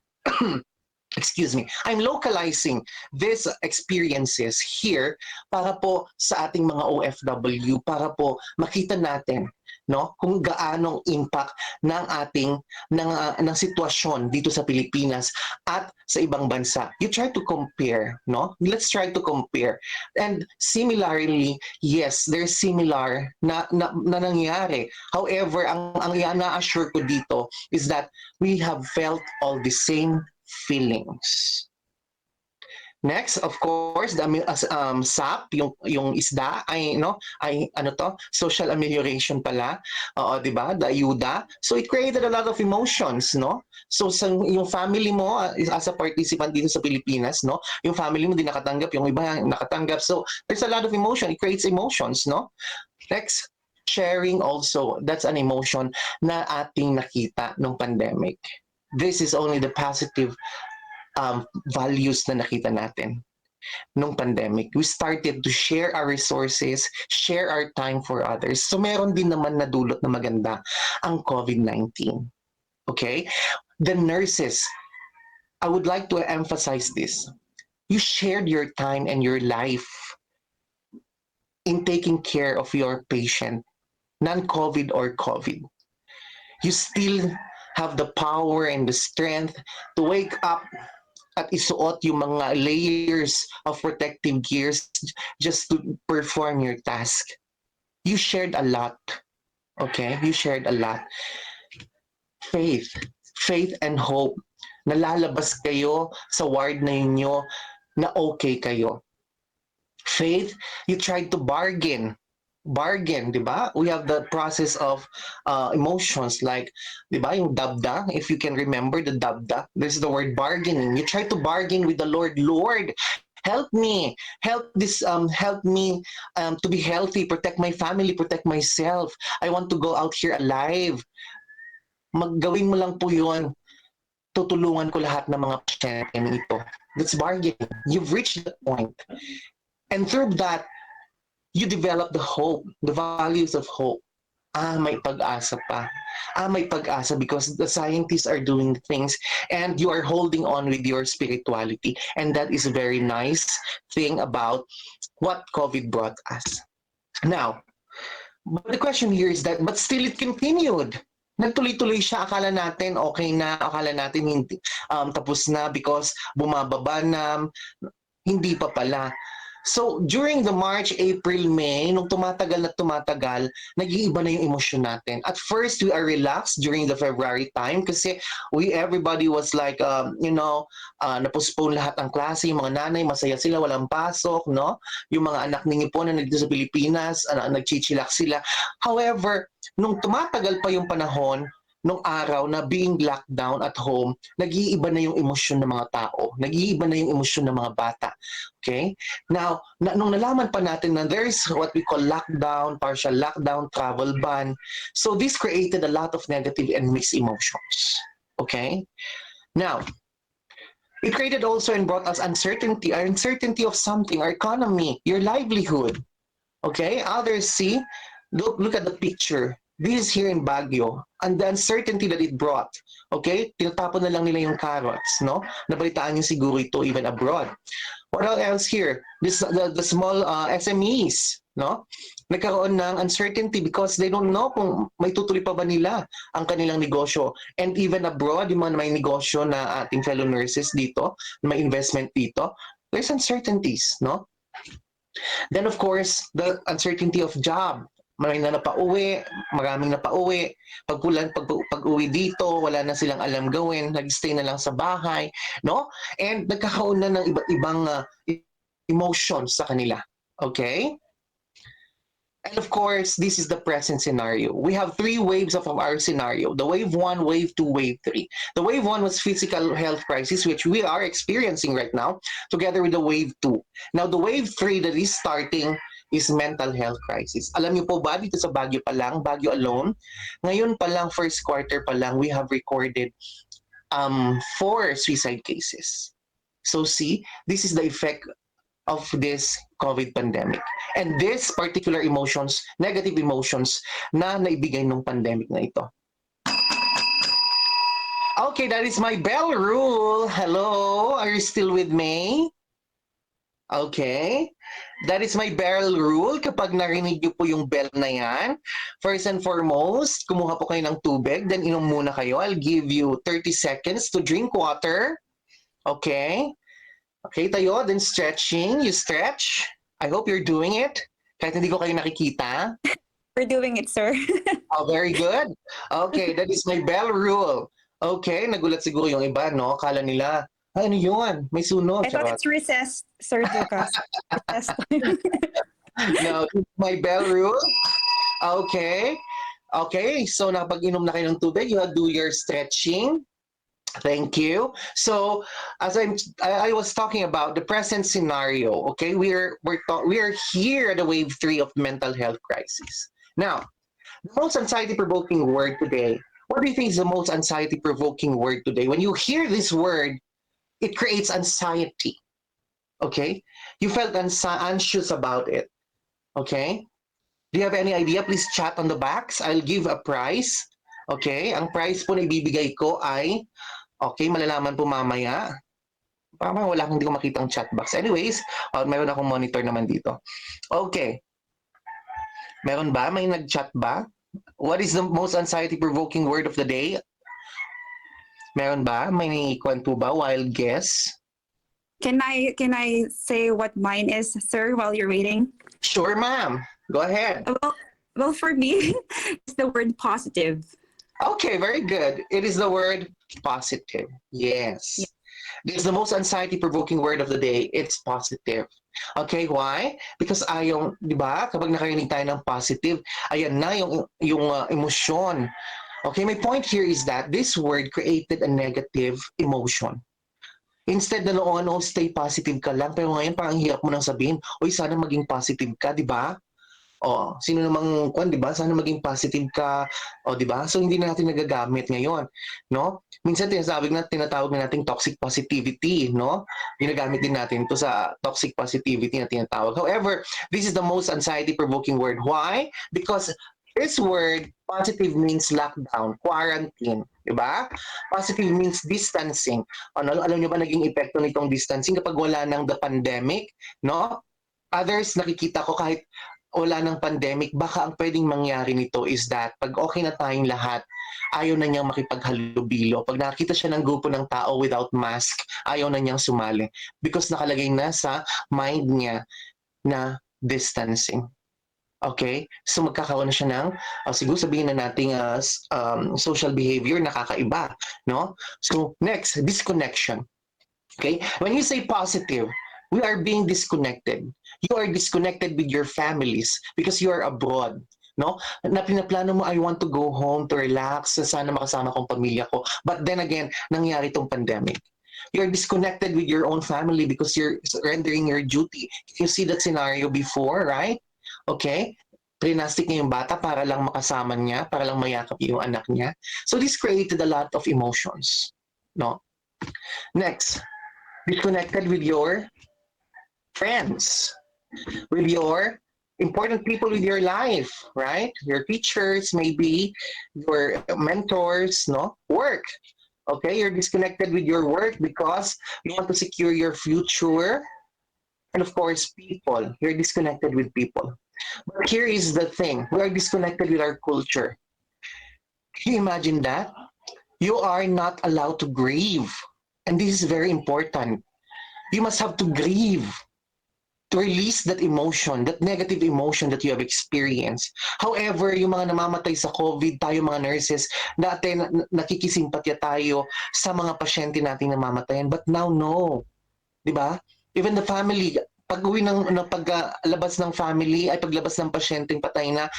excuse me, I'm localizing these experiences here para po sa ating mga OFW, para po makita natin, no, kung gaanong impact ng ating ng sitwasyon dito sa Pilipinas at sa ibang bansa. You try to compare, no? Let's try to compare. And similarly, yes, there's similar na nangyari. However, ang na-assure ko dito is that we have felt all the same feelings. Next, of course, the SAP, yung isda ay social amelioration pala. Oo, 'di ba? The ayuda. So it created a lot of emotions, no? So yung family mo as a participant dito sa Pilipinas, no? Yung family mo din nakatanggap, yung iba nakatanggap. So there's a lot of emotion. It creates emotions, no? Next, sharing also. That's an emotion na ating nakita nung pandemic. This is only the positive values na nakita natin nung pandemic. We started to share our resources, share our time for others. So meron din naman na dulot na maganda ang COVID-19. Okay? The nurses, I would like to emphasize this. You shared your time and your life in taking care of your patient, non-COVID or COVID. You still have the power and the strength to wake up at isuot yung mga layers of protective gears just to perform your task. You shared a lot. Okay? You shared a lot. Faith and hope. Nalalabas kayo sa ward na inyo na okay kayo. Faith, you tried to bargain, di ba? We have the process of emotions like, di ba, yung dabda, if you can remember the dabda, there's the word bargaining. You try to bargain with the Lord. Lord, help me, help me to be healthy, protect my family, protect myself. I want to go out here alive. Maggawin mo lang po yun. Tutulungan ko lahat ng mga pasyente ito. That's bargaining. You've reached that point. And through that, you develop the hope, the values of hope. May pag-asa pa. May pag-asa because the scientists are doing things and you are holding on with your spirituality. And that is a very nice thing about what COVID brought us. Now, but the question here is that, but still it continued. Nagtuloy-tuloy siya. Akala natin okay na, akala natin hindi, tapos na because bumababa na. Hindi pa pala. So, during the March, April, May, nung tumatagal na tumatagal, nag-iiba na yung emosyon natin. At first, we are relaxed during the February time kasi everybody was like, na-postpone lahat ang klase. Yung mga nanay, masaya sila, walang pasok, no? Yung mga anak ninyo po na nandito sa Pilipinas, nagchichilak sila. However, nung tumatagal pa yung panahon, nung araw na being locked down at home, nag-iiba na yung emosyon ng mga tao. Nag-iiba na yung emosyon ng mga bata. Okay? Now, nung nalaman pa natin na there is what we call lockdown, partial lockdown, travel ban. So this created a lot of negative and mixed emotions. Okay? Now, it created also and brought us uncertainty of something, our economy, your livelihood. Okay? Others see, look at the picture. This is here in Baguio, and the uncertainty that it brought. Okay? Tinatapon na lang nila yung carrots, no? Nabalitaan niyo siguro ito even abroad. What else here? The small SMEs, no? Nagkaroon ng uncertainty because they don't know kung may tutuloy pa ba nila ang kanilang negosyo. And even abroad, yung mga may negosyo na ating fellow nurses dito, may investment dito, there's uncertainties, no? Then of course, the uncertainty of job. Maraming na napauwi, maraming napauwi. Pag-uwi dito, wala na silang alam gawin, nag-stay na lang sa bahay, no? And nagkakaroon na ng iba't ibang emotions sa kanila. Okay? And of course, this is the present scenario. We have 3 waves of our scenario. The wave 1, wave 2, wave 3. The wave 1 was physical health crisis, which we are experiencing right now, together with the wave 2. Now, the wave 3 that is starting is mental health crisis. Alam niyo po ba, dito sa Baguio pa lang, Baguio alone, ngayon pa lang, first quarter pa lang, we have recorded 4 suicide cases. So see, this is the effect of this COVID pandemic. And this particular emotions, negative emotions, na naibigay ng pandemic na ito. Okay, that is my bell rule. Hello, are you still with me? Okay. That is my bell rule. Kapag narinig niyo po yung bell na yan, first and foremost, kumuha po kayo ng tubig, then inom muna kayo. I'll give you 30 seconds to drink water. Okay? Okay, tayo, then stretching. You stretch. I hope you're doing it. Kahit hindi ko kayo nakikita. We're doing it, sir. Oh, very good. Okay, that is my bell rule. Okay, nagulat siguro yung iba, no? Kala nila, ano yun? May sunog. I thought it's recess, Sir Ducas. Recess. No, my bell rule. Okay. Okay, so napag-inom na kayo ng tubig, you have to do your stretching. Thank you. So, as I was talking about the present scenario, okay, we are here at the wave 3 of mental health crisis. Now, the most anxiety-provoking word today. What do you think is the most anxiety-provoking word today? When you hear this word, it creates anxiety. Okay? You felt anxious about it. Okay? Do you have any idea? Please chat on the box. I'll give a prize. Okay? Ang prize po na ibibigay ko ay, okay, malalaman po mamaya. Parang wala akong hindi ko makita ang chat box. Anyways, meron akong monitor naman dito. Okay. Meron ba? May nag-chat ba? What is the most anxiety-provoking word of the day? Meron ba? May kwento ba? Wild guess? Can I say what mine is, sir, while you're waiting? Sure, ma'am. Go ahead. Well, for me, it's the word positive. Okay, very good. It is the word positive. Yes. Yeah. This is the most anxiety-provoking word of the day. It's positive. Okay, why? Because ayaw, di ba, kapag nakarinig tayo ng positive, ayan na yung emosyon. Okay, my point here is that this word created a negative emotion. Instead na noon, oh, stay positive ka lang, pero ngayon parang hirap mo nang sabihin, oy, sana maging positive ka, di ba? O, sino namang kwan, di ba? Sana maging positive ka, o, di ba? So, hindi na natin nagagamit ngayon, no? Minsan tinatawag na natin toxic positivity, no? Ginagamit din natin ito sa toxic positivity na tinatawag. However, this is the most anxiety-provoking word. Why? Because this word, positive means lockdown, quarantine, di ba? Positive means distancing. Ano, alam niyo ba naging epekto nitong distancing kapag wala nang the pandemic, no? Others, nakikita ko kahit wala ng pandemic, baka ang pwedeng mangyari nito is that pag okay na tayong lahat, ayaw na niyang makipaghalubilo. Pag nakita siya ng grupo ng tao without mask, ayaw na niyang sumali because nakalagay na sa mind niya na distancing. Okay? So magkakaroon na siya ng, siguro sabihin na nating social behavior na kakaiba. No? So next, disconnection. Okay? When you say positive, we are being disconnected. You are disconnected with your families because you are abroad. No? Na pinaplano mo, I want to go home to relax, sana makasama kong pamilya ko. But then again, nangyari itong pandemic. You're disconnected with your own family because you're rendering your duty. You see that scenario before, right? Okay? Prinastic niya yung bata para lang makasama niya, para lang mayakap yung anak niya. So this created a lot of emotions. No? Next, disconnected with your friends, with your important people with your life, right? Your teachers, maybe your mentors, no? Work. Okay, you're disconnected with your work because you want to secure your future. And of course, people. You're disconnected with people. But here is the thing. We are disconnected with our culture. Can you imagine that? You are not allowed to grieve. And this is very important. You must have to grieve to release that emotion, that negative emotion that you have experienced. However, yung mga namamatay sa COVID, tayo mga nurses, dati nakikisimpatya tayo sa mga pasyente nating namamatayan. But now, no. Diba? Even the family, pag-uwi paglabas ng family, ay paglabas ng pasyenteng patay na,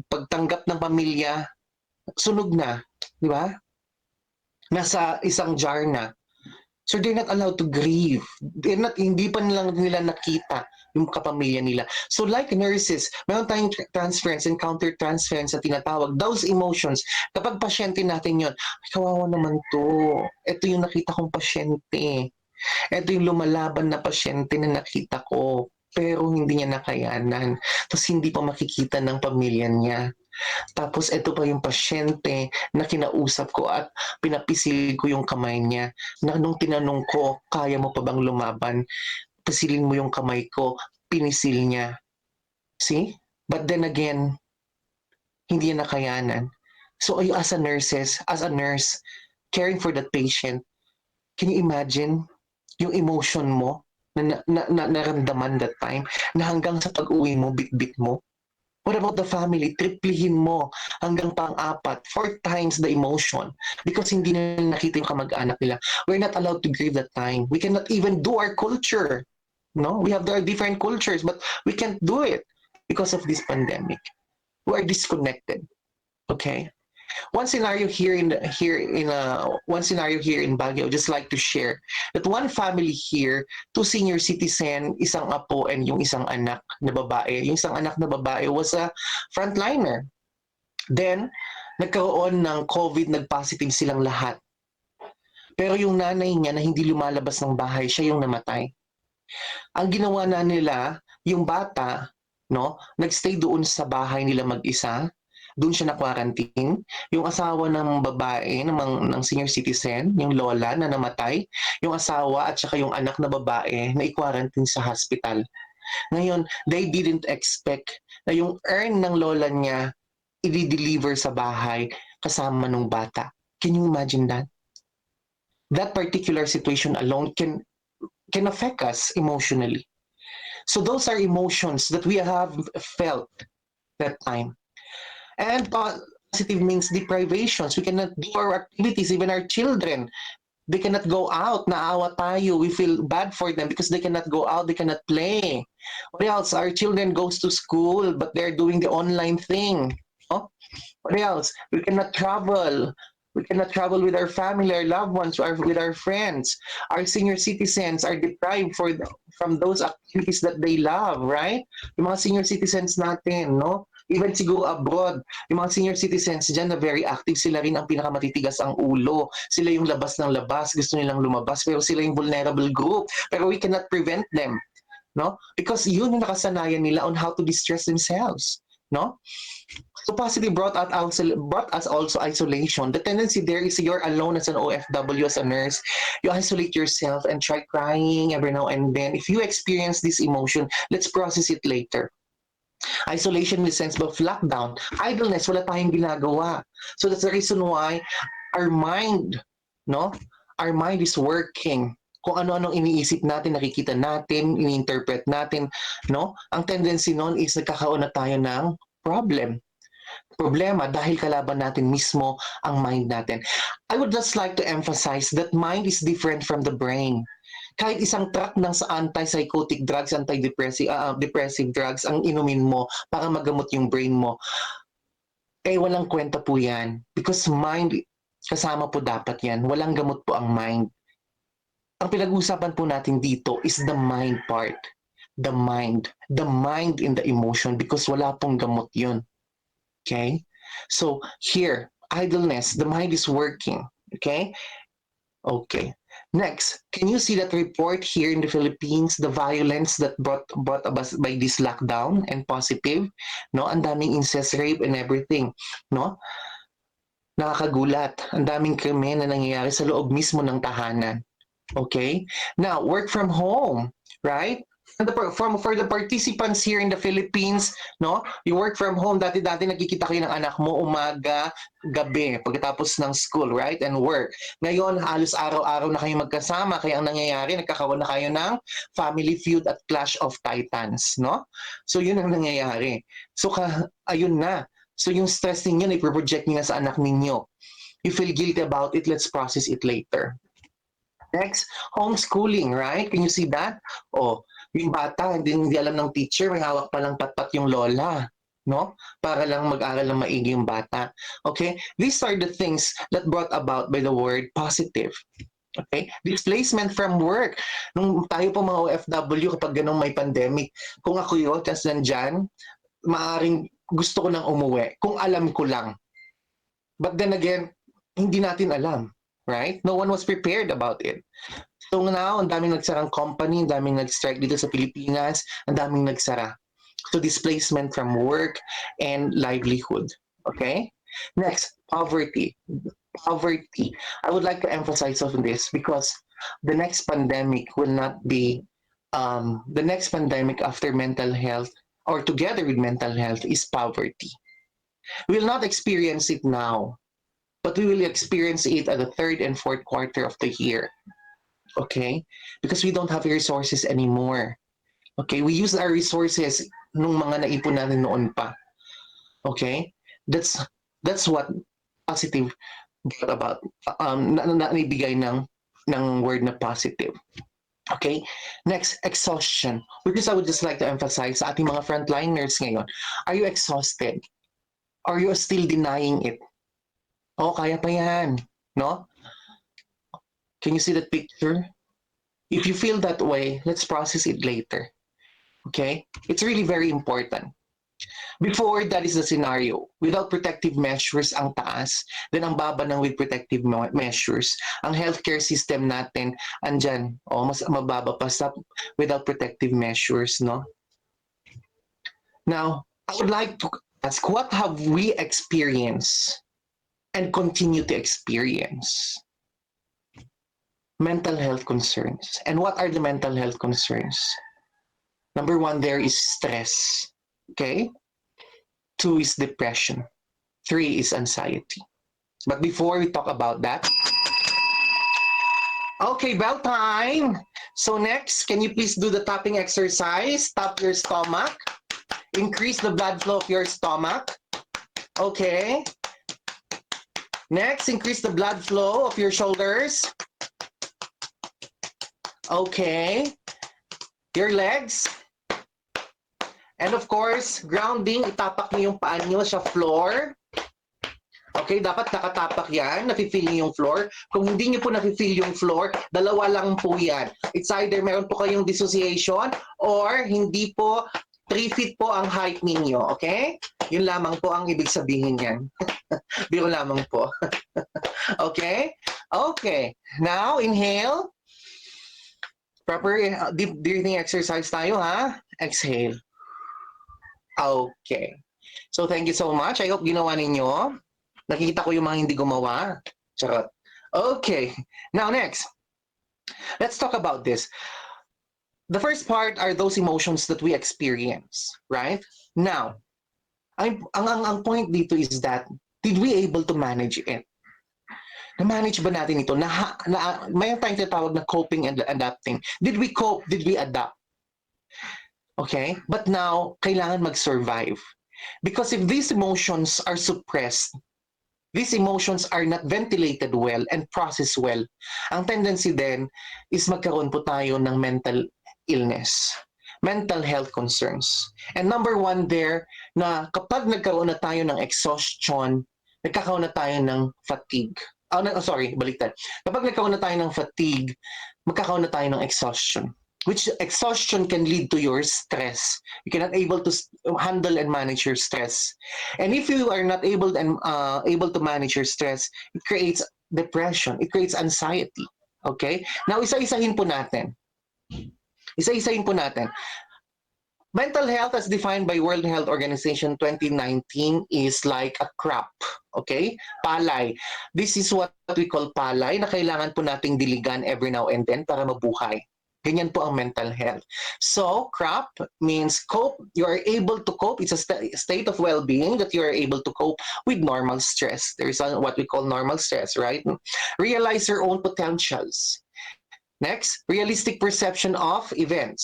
pagtanggap ng pamilya, sunog na. Diba? Nasa isang jar na. So they're not allowed to grieve. Hindi pa nila nakita yung kapamilya nila. So like nurses, meron tayong transference and counter-transference na tinatawag. Those emotions, kapag pasyente natin yun, kawawa naman to. Ito yung nakita kong pasyente. Ito yung lumalaban na pasyente na nakita ko. Pero hindi niya nakayanan. Tapos hindi pa makikita ng pamilya niya. Tapos ito pa yung pasyente na kinausap ko at pinapisil ko yung kamay niya. Na nung tinanong ko, kaya mo pa bang lumaban? Pasilin mo yung kamay ko, pinisil niya. See? But then again, hindi niya nakayanan. So as a nurse, caring for that patient, can you imagine yung emotion mo na naramdaman that time na hanggang sa pag-uwi mo, bit-bit mo? What about the family? Triplihin mo hanggang pang-apat, 4 times the emotion because hindi na nakita yung kamag-anak nila. We're not allowed to grieve that time. We cannot even do our culture. No, we have our different cultures, but we can't do it because of this pandemic. We are disconnected. Okay. One scenario here in Baguio, just like to share that one family here, 2 senior citizen, isang apo and yung isang anak na babae. Yung isang anak na babae was a frontliner. Then nagkaroon ng COVID, nag-positive silang lahat. Pero yung nanay niya na hindi lumalabas ng bahay, siya yung namatay. Ang ginawa na nila, yung bata, no, nagstay doon sa bahay nila mag-isa. Doon siya na-quarantine. Yung asawa ng babae, ng senior citizen, yung lola na namatay, yung asawa at saka yung anak na babae na i-quarantine sa hospital. Ngayon, they didn't expect na yung urn ng lola niya i-deliver sa bahay kasama ng bata. Can you imagine that? That particular situation alone can can affect us emotionally. So those are emotions that we have felt that time. And positive means deprivations. We cannot do our activities, even our children. They cannot go out. Naawa tayo. We feel bad for them because they cannot go out. They cannot play. What else? Our children goes to school, but they're doing the online thing. Oh? What else? We cannot travel. We cannot travel with our family, our loved ones, or with our friends. Our senior citizens are deprived from those activities that they love, right? Yung mga senior citizens natin, no? Even siguro abroad, yung mga senior citizens dyan na very active, sila rin ang pinakamatitigas ang ulo. Sila yung labas ng labas, gusto nilang lumabas, pero sila yung vulnerable group. Pero we cannot prevent them, no? Because yun yung nakasanayan nila on how to distress themselves, no? So positive brought us also isolation. The tendency there is you're alone as an OFW, as a nurse. You isolate yourself and try crying every now and then. If you experience this emotion, let's process it later. Isolation in the sense of lockdown, idleness, wala tayong ginagawa. So that's the reason why our mind, no? Our mind is working. Kung ano-anong iniisip natin, nakikita natin, ini-interpret natin, no? Ang tendency nun is nagkakaroon na tayo ng problema dahil kalaban natin mismo ang mind natin. I would just like to emphasize that mind is different from the brain. Kahit isang truck ng sa anti-psychotic drugs, depressive drugs ang inumin mo para magamot yung brain mo, eh walang kwenta po yan. Because mind, kasama po dapat yan. Walang gamot po ang mind. Ang pinag-uusapan po natin dito is the mind part. The mind. The mind in the emotion because wala pong gamot yun. Okay? So, here, idleness, the mind is working. Okay? Okay. Next, can you see that report here in the Philippines, the violence that brought about by this lockdown and positive? No? Ang daming incest, rape, and everything. No? Nakakagulat. Ang daming krimen na nangyayari sa loob mismo ng tahanan. Okay? Now, work from home, right? For the participants here in the Philippines, no, you work from home, dati-dati nakikita kayo ng anak mo umaga, gabi, pagkatapos ng school, right, and work. Ngayon, halos araw-araw na kayo magkasama, kaya ang nangyayari, nagkakaroon na kayo ng family feud at clash of titans, no? So, yun ang nangyayari. So, ayun na. So, yung stress ninyo, ipoproject niyo na sa anak ninyo. You feel guilty about it, let's process it later. Next, homeschooling, right? Can you see that? Oh, yung bata, hindi alam ng teacher, may hawak pa lang patpat yung lola, no? Para lang mag-aral ng maigi yung bata. Okay? These are the things that brought about by the word positive. Okay? Displacement from work. Nung tayo po mga OFW, kapag ganun may pandemic, kung ako yun, tas nandyan, maaaring gusto ko nang umuwi, kung alam ko lang. But then again, hindi natin alam. Right? No one was prepared about it. So now, ang daming nagsarang company, ang daming nag-strike dito sa Pilipinas, ang daming nagsara. So displacement from work and livelihood. Okay? Next, poverty. Poverty. I would like to emphasize on this because the next pandemic will not be, the next pandemic after mental health or together with mental health is poverty. We will not experience it now, but we will experience it at the third and fourth quarter of the year. Okay? Because we don't have resources anymore. Okay? We use our resources nung mga naipon natin noon pa. Okay? That's what positive brought about. Naibigay ng word na positive. Okay? Next, exhaustion. Which is I would just like to emphasize sa ating mga frontliners ngayon. Are you exhausted? Are you still denying it? Oh, kaya pa yan, no? Can you see that picture? If you feel that way, let's process it later. Okay? It's really very important. Before, that is the scenario. Without protective measures, ang taas. Then ang baba ng with protective measures. Ang healthcare system natin, andyan, mas mababa pa sa without protective measures, no? Now, I would like to ask, what have we experienced and continue to experience? Mental health concerns. And what are the mental health concerns? Number one, there is stress. Okay? 2 is depression. 3 is anxiety. But before we talk about that, okay, bell time. So next, can you please do the tapping exercise? Tap your stomach. Increase the blood flow of your stomach. Okay. Next, increase the blood flow of your shoulders. Okay. Your legs. And of course, grounding, itapak niyo yung paa niyo sa floor. Okay, dapat nakatapak yan, nafe-feel niyo yung floor. Kung hindi niyo po nafe-feel yung floor, dalawa lang po yan. It's either meron po kayong dissociation or hindi po 3 feet po ang height ninyo, okay? Yun lamang po ang ibig sabihin yan. Biro lamang po. Okay? Okay. Now, inhale. Proper deep breathing exercise tayo, ha? Exhale. Okay. So, thank you so much. I hope ginawa ninyo. Nakikita ko yung mga hindi gumawa. Charot. Okay. Now, next. Let's talk about this. The first part are those emotions that we experience, right? Now, ang point dito is that, did we able to manage it? Na-manage ba natin ito? May tayong tinatawag na coping and adapting. Did we cope? Did we adapt? Okay? But now, kailangan mag-survive. Because if these emotions are suppressed, these emotions are not ventilated well and processed well, ang tendency then is magkaroon po tayo ng mental illness, mental health concerns. And number one there, na kapag nagkaroon na tayo ng exhaustion, nagkakaroon na tayo ng fatigue. Baliktad. Kapag nagkaroon na tayo ng fatigue, magkakaroon na tayo ng exhaustion. Which exhaustion can lead to your stress. You cannot able to handle and manage your stress. And if you are not able to manage your stress, it creates depression. It creates anxiety. Okay? Now, isa-isahin po natin. Mental health as defined by World Health Organization 2019 is like a crop. Okay? Palay. This is what we call palay na kailangan po nating diligan every now and then para mabuhay. Ganyan po ang mental health. So, crop means cope. You are able to cope. It's a state of well-being that you are able to cope with normal stress. There is what we call normal stress, right? Realize your own potentials. Next, realistic perception of events.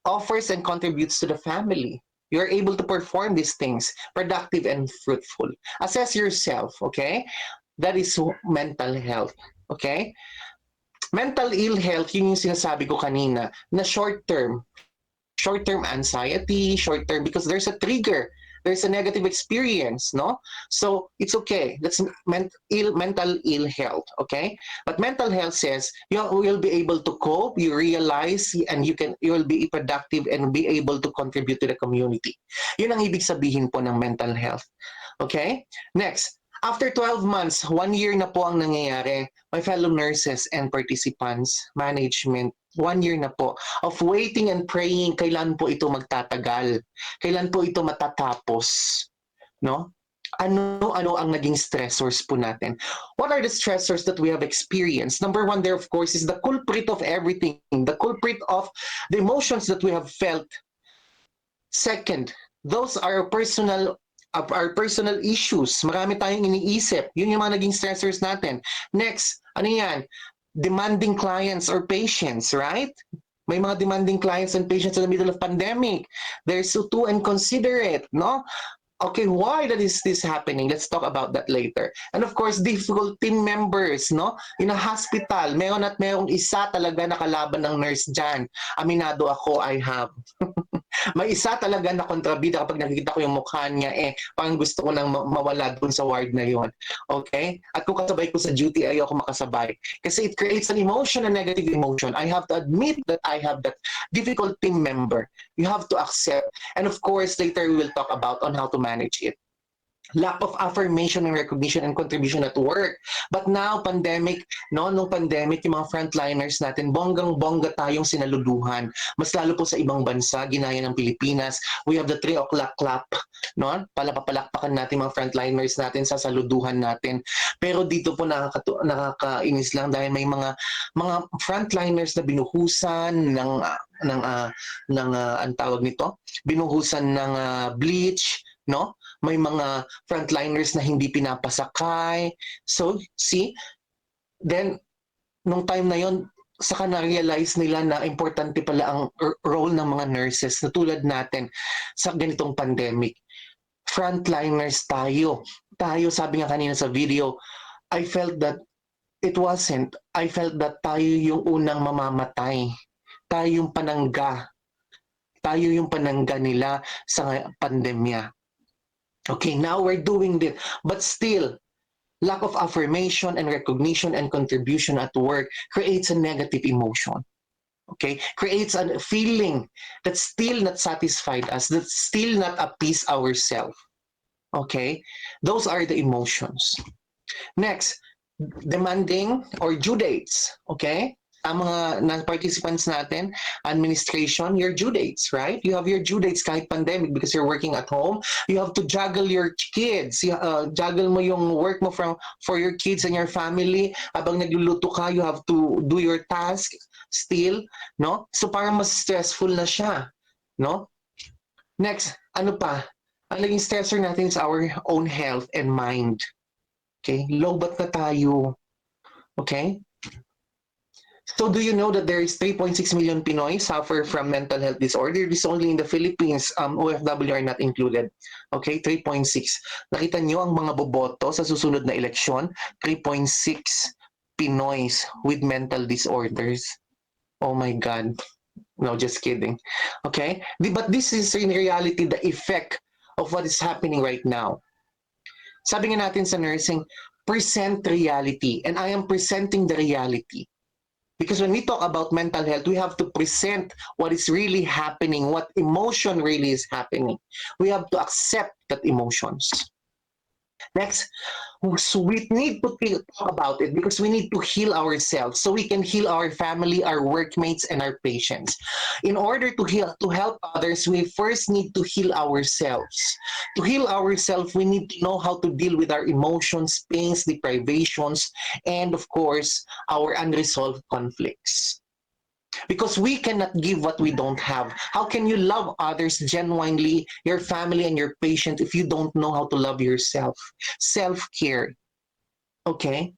Offers and contributes to the family. You are able to perform these things, productive and fruitful. Assess yourself, okay? That is mental health, okay? Mental ill health, yun yung sinasabi ko kanina, na short-term anxiety, short-term, because there's a trigger, there's a negative experience, no? So, it's okay. That's mental ill health, okay? But mental health says, you will be able to cope, you realize, and you will be productive and be able to contribute to the community. Yun ang ibig sabihin po ng mental health. Okay? Next. After 12 months, 1 year na po ang nangyayari, my fellow nurses and participants, management, 1 year na po of waiting and praying, kailan po ito magtatagal? Kailan po ito matatapos? No? Ano ang naging stressors po natin? What are the stressors that we have experienced? Number one there, of course, is the culprit of everything, the culprit of the emotions that we have felt. Second, those are our personal issues. Marami tayong iniisip. Yun yung mga naging stressors natin. Next, ano yan? Demanding clients or patients, right? May mga demanding clients and patients in the middle of pandemic. There's to and consider it, no? Okay, why that is this happening? Let's talk about that later. And of course, difficult team members, no? In a hospital, merong isa talaga nakalaban ng nurse dyan. Aminado ako, I have. May isa talaga na kontrabida kapag nakikita ko yung mukha niya, parang gusto ko nang mawala dun sa ward na yon. Okay? At kung kasabay ko sa duty, ayoko makasabay. Kasi it creates an emotion, a negative emotion. I have to admit that I have that difficult team member. You have to accept. And of course, later we will talk about on how to manage it. Lack of affirmation and recognition and contribution at work. But now, pandemic, no? Nung pandemic, yung mga frontliners natin, bonggang-bongga tayong sinaluduhan. Mas lalo po sa ibang bansa, ginaya ng Pilipinas. We have the 3 o'clock clap, no? Palapapalakpakan natin mga frontliners natin, sasaluduhan natin. Pero dito po nakakainis lang dahil may mga frontliners na binuhusan ng ang tawag nito, binuhusan ng bleach, no? May mga frontliners na hindi pinapasakay. So, see, then, nung time na yon, saka na-realize nila na importante pala ang role ng mga nurses na tulad natin sa ganitong pandemic. Frontliners tayo. Tayo, sabi nga kanina sa video, I felt that it wasn't. I felt that tayo yung unang mamamatay. Tayo yung panangga. Tayo yung panangga nila sa pandemya. Okay, now we're doing this. But still, lack of affirmation and recognition and contribution at work creates a negative emotion. Okay, creates a feeling that's still not satisfied us, that's still not appease ourselves. Okay, those are the emotions. Next, demanding or due dates. Okay, ang mga participants natin, administration, your due dates, right? You have your due dates kahit pandemic because you're working at home. You have to juggle your kids. Juggle mo yung work mo for your kids and your family. Habang nagluluto ka, you have to do your task still, no? So parang mas stressful na siya, no? Next, ano pa? Ang naging stressor natin is our own health and mind. Okay? Lobat na tayo. Okay? So do you know that there is 3.6 million Pinoy suffer from mental health disorder? This only in the Philippines, OFW are not included. Okay, 3.6. Nakita niyo ang mga boboto sa susunod na eleksyon, 3.6 Pinoys with mental disorders. Oh my God. No, just kidding. Okay? But this is in reality the effect of what is happening right now. Sabi nga natin sa nursing, present reality. And I am presenting the reality. Because when we talk about mental health, we have to present what is really happening, what emotion really is happening. We have to accept that emotions. Next, so we need to talk about it because we need to heal ourselves so we can heal our family, our workmates, and our patients. In order to help others, we first need to heal ourselves. To heal ourselves, we need to know how to deal with our emotions, pains, deprivations, and of course, our unresolved conflicts. Because we cannot give what we don't have. How can you love others genuinely, your family and your patient, if you don't know how to love yourself? Self-care. Okay?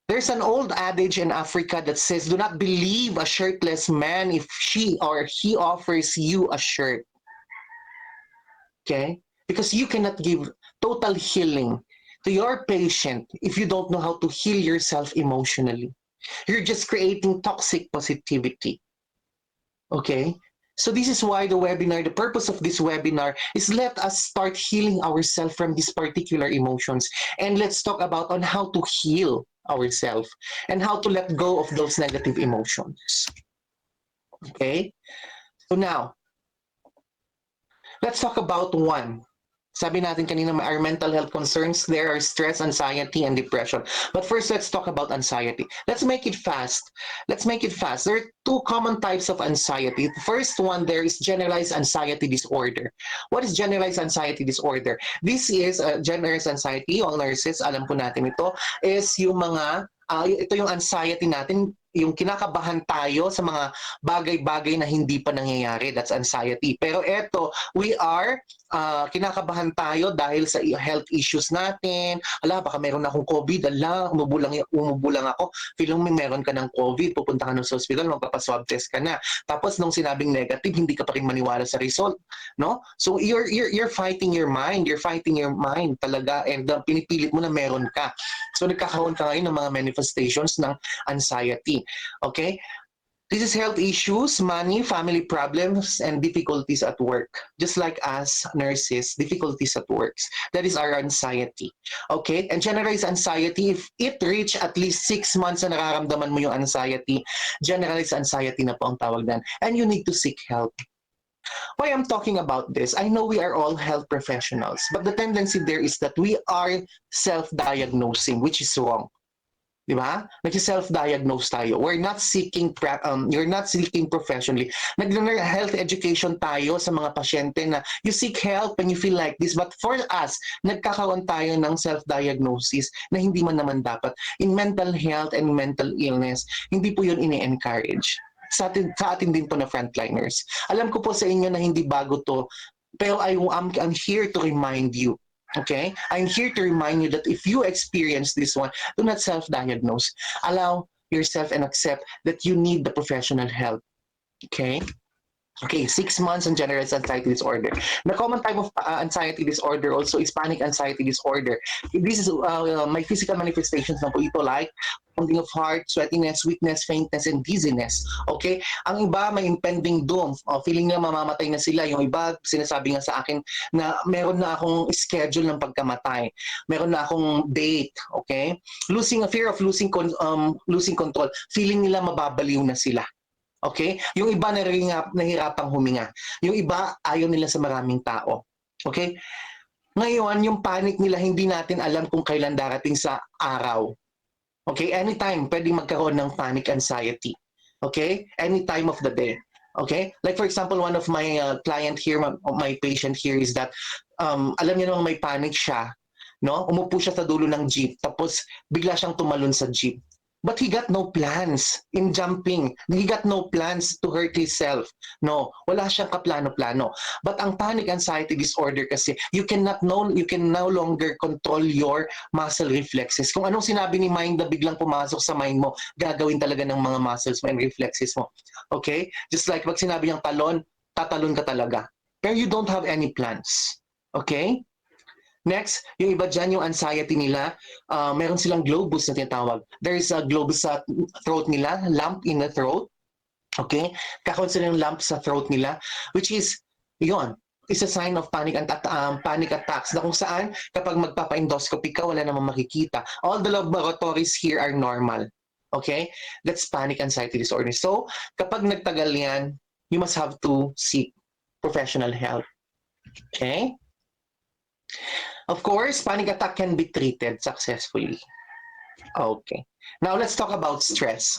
There's an old adage in Africa that says, do not believe a shirtless man if she or he offers you a shirt. Okay? Because you cannot give total healing to your patient if you don't know how to heal yourself emotionally. You're just creating toxic positivity. Okay? So this is why the purpose of this webinar is let us start healing ourselves from these particular emotions. And let's talk about on how to heal ourselves and how to let go of those negative emotions. Okay? So now, let's talk about one. Sabi natin kanina, our mental health concerns, there are stress, anxiety, and depression. But first, let's talk about anxiety. Let's make it fast. There are two common types of anxiety. The first one there is generalized anxiety disorder. What is generalized anxiety disorder? This is generalized anxiety. All nurses, alam po natin ito, is yung mga, ito yung anxiety natin, yung kinakabahan tayo sa mga bagay-bagay na hindi pa nangyayari. That's anxiety. Pero eto, we are kinakabahan tayo dahil sa health issues natin. Ala, baka meron akong COVID. Ala, umubulang ako. Feeling mo meron ka ng COVID, pupunta ka sa hospital, magpapaswab test ka na. Tapos nung sinabing negative, hindi ka pa rin maniwala sa result, no? So you're fighting your mind. You're fighting your mind talaga, and pinipilit mo na meron ka. So nagkakaroon ka ngayon ng mga manifestations ng anxiety. Okay? This is health issues, money, family problems, and difficulties at work. Just like us, nurses, difficulties at work. That is our anxiety. Okay? And generalized anxiety, if it reach at least 6 months na nararamdaman mo yung anxiety, generalized anxiety na po ang tawag nan. And you need to seek help. Why I'm talking about this, I know we are all health professionals, but the tendency there is that we are self-diagnosing, which is wrong. Di ba? Nag-self-diagnose tayo. You're not seeking professionally. Nag-health education tayo sa mga pasyente na you seek help when you feel like this. But for us, nagkakaroon tayo ng self-diagnosis na hindi man naman dapat. In mental health and mental illness, hindi po yun ini-encourage. Sa atin din po na frontliners. Alam ko po sa inyo na hindi bago to, pero I'm here to remind you. Okay? I'm here to remind you that if you experience this one, do not self-diagnose. Allow yourself and accept that you need the professional help. Okay? Okay, 6 months on generalized anxiety disorder. The common type of anxiety disorder also is panic anxiety disorder. This is my physical manifestations na po ito, like pounding of heart, sweatiness, weakness, faintness, and dizziness. Okay? Ang iba may impending doom. Feeling nila mamamatay na sila. Yung iba, sinasabi nga sa akin na meron na akong schedule ng pagkamatay. Meron na akong date. Okay? A fear of losing control. Feeling nila mababaliw na sila. Okay? Yung iba nahihirapang huminga. Yung iba ayaw nila sa maraming tao. Okay? Ngayon, yung panic nila hindi natin alam kung kailan darating sa araw. Okay? Anytime pwedeng magkaroon ng panic anxiety. Okay? Any time of the day. Okay? Like for example, one of my client here, my patient here is that alam niyo naman may panic siya. No? Umupo siya sa dulo ng jeep tapos bigla siyang tumalon sa jeep. But he got no plans in jumping. He got no plans to hurt himself. No, wala siyang kaplano-plano. But ang panic anxiety disorder kasi, you can no longer control your muscle reflexes. Kung anong sinabi ni mind na biglang pumasok sa mind mo, gagawin talaga ng mga muscles mo and reflexes mo. Okay? Just like pag sinabi niyang talon, tatalon ka talaga. Pero you don't have any plans. Okay? Next, yung iba dyan, yung anxiety nila, meron silang globus na tinatawag. There is a globus sa throat nila, lump in the throat. Okay? Kakaroon sila ng lump sa throat nila, which is, yun, is a sign of panic attacks na kung saan kapag magpapa-endoscopy ka, wala namang makikita. All the laboratories here are normal. Okay? That's panic anxiety disorder. So, kapag nagtagal yan, you must have to seek professional help. Okay? Of course, panic attack can be treated successfully. Okay. Now, let's talk about stress.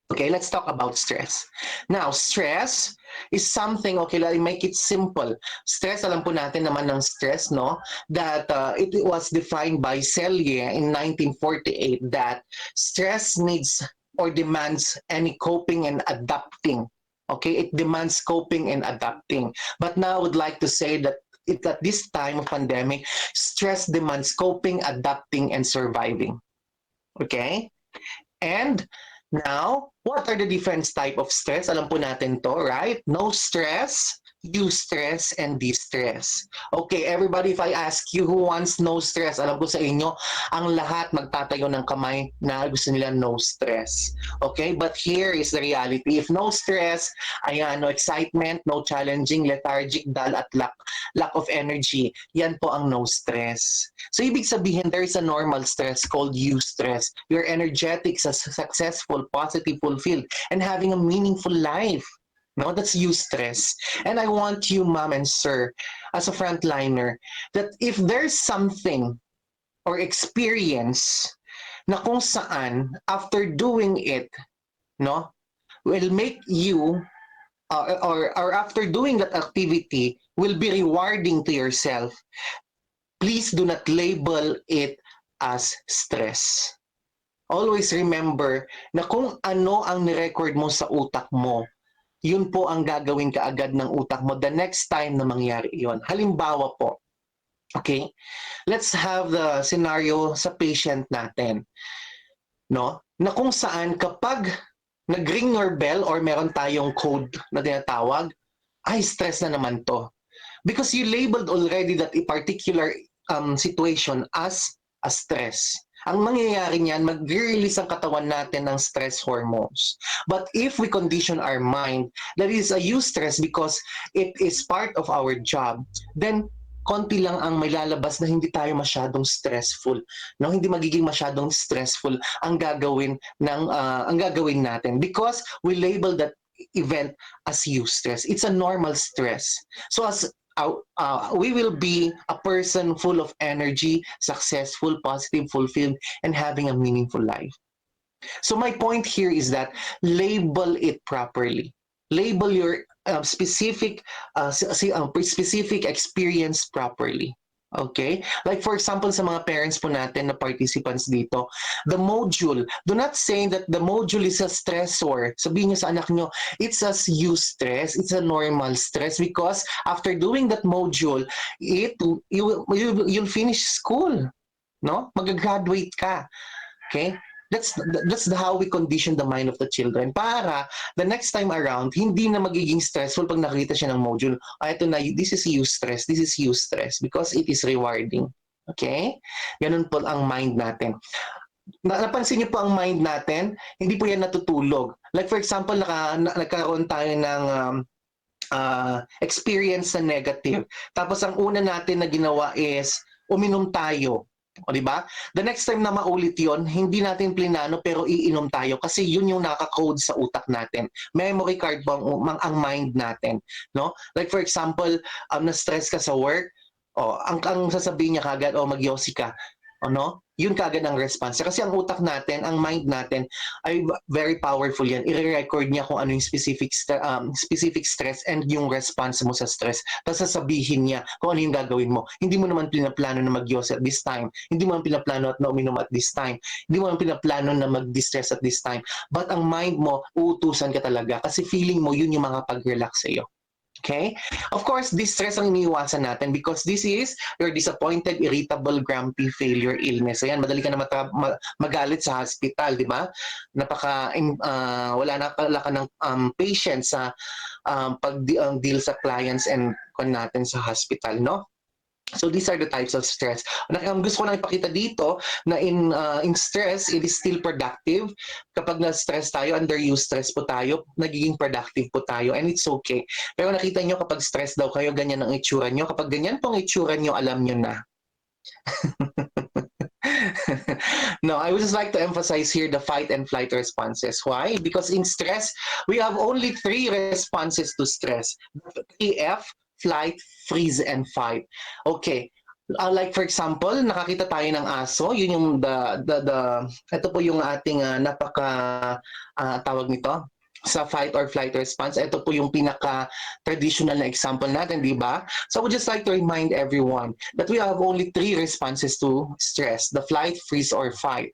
Okay, let's talk about stress. Now, stress is something, okay, let me make it simple. Stress, alam po natin naman ng stress, no? That it was defined by Selye in 1948 that stress needs or demands any coping and adapting. Okay, it demands coping and adapting. But now I would like to say that at this time of pandemic, stress demands coping, adapting, and surviving. Okay? And now, what are the different type of stress? Alam po natin to, right? No stress, eustress, and distress. Okay, everybody, if I ask you who wants no stress, alam ko sa inyo, ang lahat magtatayo ng kamay na gusto nila no stress. Okay, but here is the reality. If no stress, ayan, no excitement, no challenging, lethargic, dull, at lack of energy, yan po ang no stress. So, ibig sabihin, there is a normal stress called eustress. You're energetic, successful, positive, fulfilled, and having a meaningful life. No, that's eustress. And I want you, ma'am and sir, as a frontliner, that if there's something or experience na kung saan, after doing it, no, will make you, or after doing that activity, will be rewarding to yourself, please do not label it as stress. Always remember na kung ano ang nirecord mo sa utak mo, yun po ang gagawin kaagad ng utak mo the next time na mangyari yun. Halimbawa po, okay, let's have the scenario sa patient natin. No? Na kung saan kapag nag-ring your bell or meron tayong code na tinatawag, ay stress na naman to. Because you labeled already that a particular situation as a stress. Ang mangyayari niyan, mag-release ang katawan natin ng stress hormones. But if we condition our mind that is a eustress because it is part of our job, then konti lang ang may lalabas na hindi tayo masyadong stressful. No, hindi magiging masyadong stressful ang gagawin natin because we label that event as eustress. It's a normal stress. So as we will be a person full of energy, successful, positive, fulfilled, and having a meaningful life. So my point here is that label it properly. Label your specific experience properly. Okay? Like for example, sa mga parents po natin na participants dito, the module, do not say that the module is a stressor. Sabihin niyo sa anak niyo, it's a eustress, it's a normal stress because after doing that module, you'll finish school. No? Mag-graduate ka. Okay? That's how we condition the mind of the children para the next time around hindi na magiging stressful pag nakita siya ng module. Ito na, this is eustress, this is eustress because it is rewarding. Okay? Ganun po ang mind natin. Napansin niyo po ang mind natin, hindi po yan natutulog. Like for example, nagkaroon tayo ng experience na negative. Tapos ang una natin na ginawa is uminom tayo. O di ba? The next time na maulit 'yon, hindi natin plinano pero iinom tayo kasi yun yung naka-code sa utak natin. Memory card po ang mind natin, no? Like for example, na-stress ka sa work, ang sasabihin niya kagad, mag-yosi ka. No? Yun kagad ang response. Kasi ang utak natin, ang mind natin, ay very powerful yan. I-record niya kung ano yung specific stress and yung response mo sa stress. Tapos sasabihin niya kung ano yung gagawin mo. Hindi mo naman pinaplano na mag-yosi at this time. Hindi mo naman pinaplano at nauminom at this time. Hindi mo naman pinaplano na mag-distress at this time. But ang mind mo, uutusan ka talaga kasi feeling mo yun yung mga pag-relax sa'yo. Okay? Of course, distress ang iniiwasan natin because this is your disappointed, irritable, grumpy, failure, illness. Ayan, madali ka na magalit sa hospital, di ba? Wala ka ng patience sa pag-deal sa clients and natin sa hospital, no? So these are the types of stress. Gusto ko lang ipakita dito na in stress, it is still productive. Kapag na-stress tayo, under eustress po tayo, nagiging productive po tayo and it's okay. Pero nakita nyo kapag stress daw kayo, ganyan ang itsura nyo. Kapag ganyan pong itsura nyo, alam nyo na. No, I would just like to emphasize here the fight and flight responses. Why? Because in stress, we have only 3 responses to stress. EF, flight, freeze, and fight. Okay. Like for example, nakakita tayo ng aso, yun yung ito po yung ating tawag nito, sa fight or flight response. Ito po yung pinaka-traditional na example natin, di ba? So I would just like to remind everyone that we have only 3 responses to stress, the flight, freeze, or fight.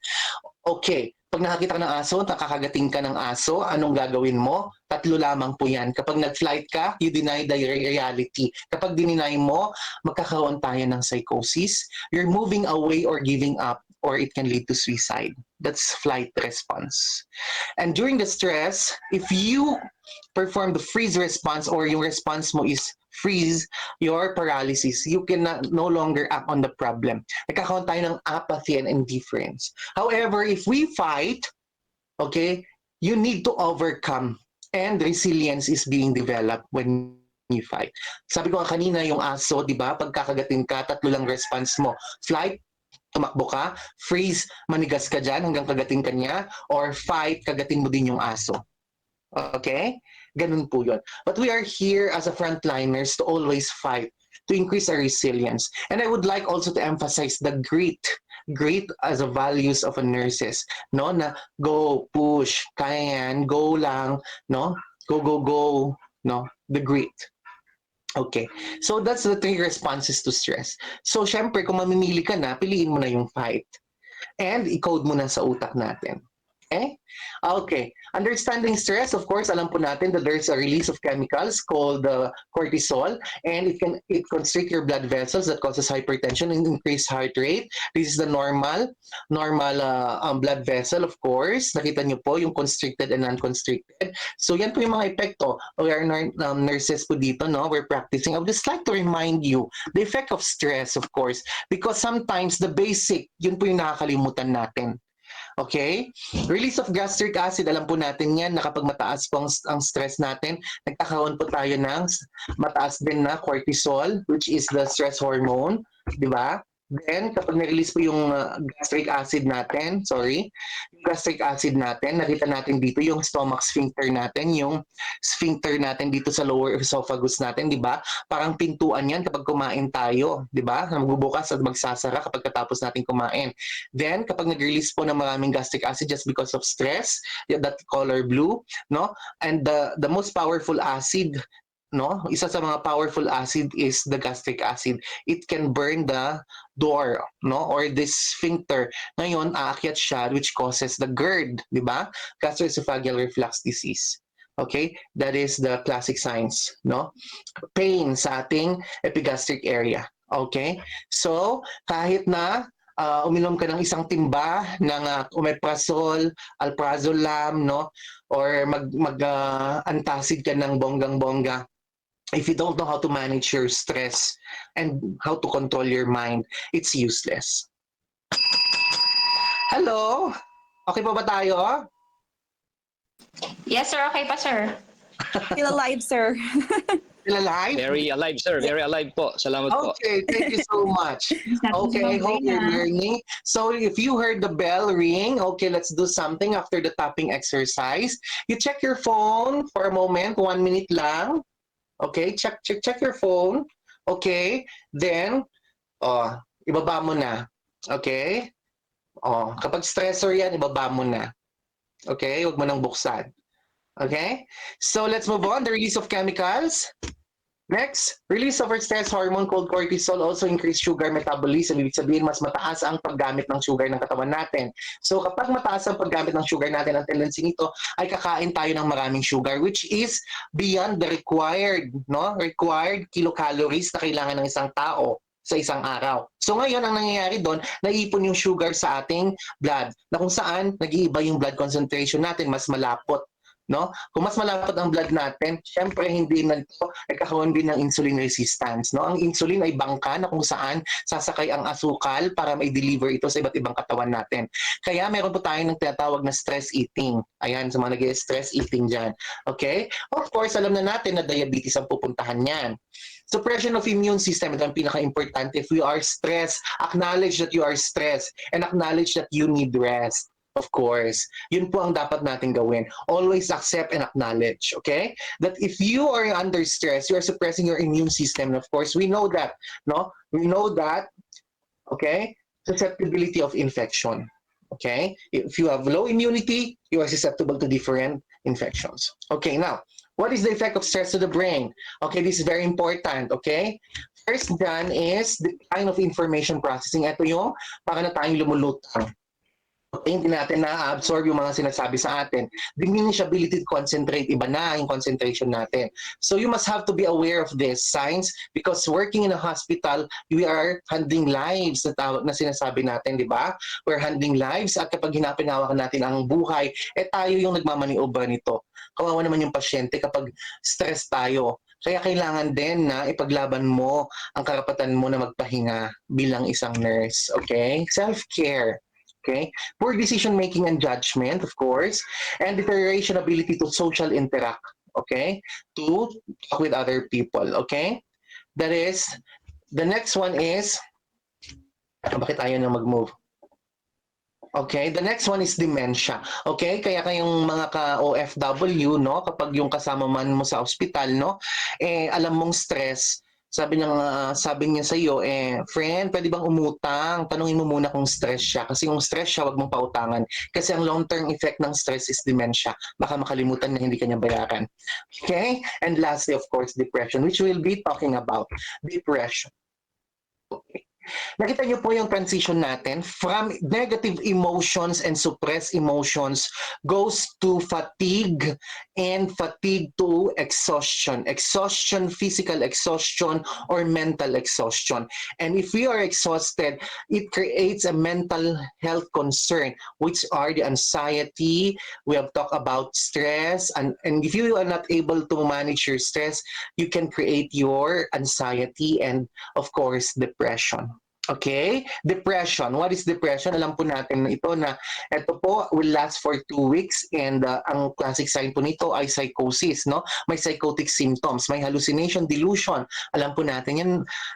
Okay. Pag nakakita ka ng aso, nakakagating ka ng aso, anong gagawin mo? 3 lamang po yan. Kapag nag-flight ka, you deny the reality. Kapag dininay mo, magkakaroon tayo ng psychosis. You're moving away or giving up, or it can lead to suicide. That's flight response. And during the stress, if you perform the freeze response or yung response mo is freeze, your paralysis, you can no longer act on the problem. Nagkakaroon tayo ng apathy and indifference. However, if we fight, okay, you need to overcome and resilience is being developed when you fight. Sabi ko kanina, yung aso, di ba, pagkakagatin ka, 3 lang response mo. Flight, tumakbo ka, freeze, manigas ka dyan hanggang kagatin ka niya, or fight, kagatin mo din yung aso. Okay? Ganun po yun. But we are here as a frontliners to always fight, to increase our resilience. And I would like also to emphasize the grit as a values of a nurses, no? Na go, push, kaya yan, go lang, no? Go, no? The grit. Okay. So that's the 3 responses to stress. So syempre, kung mamimili ka na, piliin mo na yung fight. And i-code mo na sa utak natin. Okay? Okay. Understanding stress, of course, alam po natin that there's a release of chemicals called cortisol, and it constrict your blood vessels that causes hypertension and increased heart rate. This is the normal blood vessel, of course. Nakita niyo po yung constricted and non-constricted. So yan po yung mga epekto. We are nurses po dito, no? We're practicing. I would just like to remind you the effect of stress, of course, because sometimes the basic, yun po yung nakakalimutan natin. Okay? Release of gastric acid, alam po natin yan na kapag mataas po ang stress natin, nagkakaroon po tayo ng mataas din na cortisol, which is the stress hormone, di ba? Then, kapag na-release po yung gastric acid natin, nakita natin dito yung stomach sphincter natin, yung sphincter natin dito sa lower esophagus natin, di ba? Parang pintuan yan kapag kumain tayo, di ba? Magbubukas at magsasara kapag katapos natin kumain. Then, kapag nag-release po ng maraming gastric acid just because of stress, that color blue, no? And the most powerful acid, no? Isa sa mga powerful acid is the gastric acid. It can burn the door, no? Or this sphincter. Ngayon, aakyat siya, which causes the GERD, di ba? Gastroesophageal reflux disease. Okay? That is the classic signs, no? Pain sa ating epigastric area. Okay? So, kahit na uminom ka ng isang timba ng omeprazole, alprazolam, no? Or antacid ka ng bonggang-bongga. If you don't know how to manage your stress and how to control your mind, it's useless. Hello? Okay pa ba tayo? Yes, sir. Okay pa, sir. Still alive, sir. Still alive? Very alive, sir. Very alive po. Salamat po. Okay, thank you so much. Okay, I hope you're learning. So if you heard the bell ring, okay, let's do something after the tapping exercise. You check your phone for a moment, 1 minute lang. Okay, check your phone. Okay, then, ibaba mo na. Okay? Kapag stressor yan, ibaba mo na. Okay, huwag mo nang buksan. Okay? So let's move on. The release of chemicals. Next, release of our stress hormone called cortisol also increase sugar metabolism. Ibig sabihin, mas mataas ang paggamit ng sugar ng katawan natin. So kapag mataas ang paggamit ng sugar natin, ang tendency nito ay kakain tayo ng maraming sugar, which is beyond the required kilocalories na kailangan ng isang tao sa isang araw. So ngayon, ang nangyayari doon, naiipon yung sugar sa ating blood, na kung saan nag-iiba yung blood concentration natin, mas malapot. No? Kung mas malapot ang blood natin, syempre hindi na ito nagkakaroon din ng insulin resistance. No? Ang insulin ay bangka na kung saan sasakay ang asukal para ma-deliver ito sa iba't ibang katawan natin. Kaya meron po tayo ng tinatawag na stress eating. Ayan, sa mga nag-stress eating dyan. Okay? Of course, alam na natin na diabetes ang pupuntahan yan. Suppression of immune system, ito ang pinaka-importante. If you are stressed, acknowledge that you are stressed and acknowledge that you need rest. Of course, yun po ang dapat natin gawin. Always accept and acknowledge, okay? That if you are under stress, you are suppressing your immune system. And of course, we know that, no? We know that, okay? Susceptibility of infection, okay? If you have low immunity, you are susceptible to different infections. Okay, now, what is the effect of stress to the brain? Okay, this is very important, okay? First dyan is the kind of information processing. Ito yung para na tayong lumulutang. Hindi natin na-absorb yung mga sinasabi sa atin. Diminish ability to concentrate, iba na yung concentration natin. So you must have to be aware of this signs because working in a hospital, we are handling lives na sinasabi natin, di ba? We're handling lives at kapag hinapinawakan natin ang buhay, tayo yung nagmamaniobra nito. Kawawa naman yung pasyente kapag stress tayo. Kaya kailangan din na ipaglaban mo ang karapatan mo na magpahinga bilang isang nurse. Okay? Self-care. Okay, poor decision making and judgment, of course, and deterioration ability to social interact, okay, to talk with other people, okay. That is, the next one is, bakit ayaw na mag-move? Okay, the next one is dementia. Okay, kaya kayong mga ka-OFW, no, kapag yung kasama man mo sa ospital, no, alam mong stress. Sabi niya sa iyo, friend, pwede bang umutang? Tanungin mo muna kung stress siya. Kasi kung stress siya, wag mong pautangan. Kasi ang long-term effect ng stress is dementia. Baka makalimutan na hindi kanya bayaran. Okay? And lastly, of course, depression, which we'll be talking about. Depression. Okay. Nakita niyo po yung transition natin from negative emotions and suppressed emotions goes to fatigue and fatigue to exhaustion. Exhaustion, physical exhaustion or mental exhaustion. And if we are exhausted, it creates a mental health concern, which are the anxiety. We have talked about stress. And if you are not able to manage your stress, you can create your anxiety and, of course, depression. Okay? Depression. What is depression? Alam po natin ito na ito po will last for 2 weeks and ang classic sign po nito ay psychosis, no? May psychotic symptoms, may hallucination, delusion. Alam po natin yan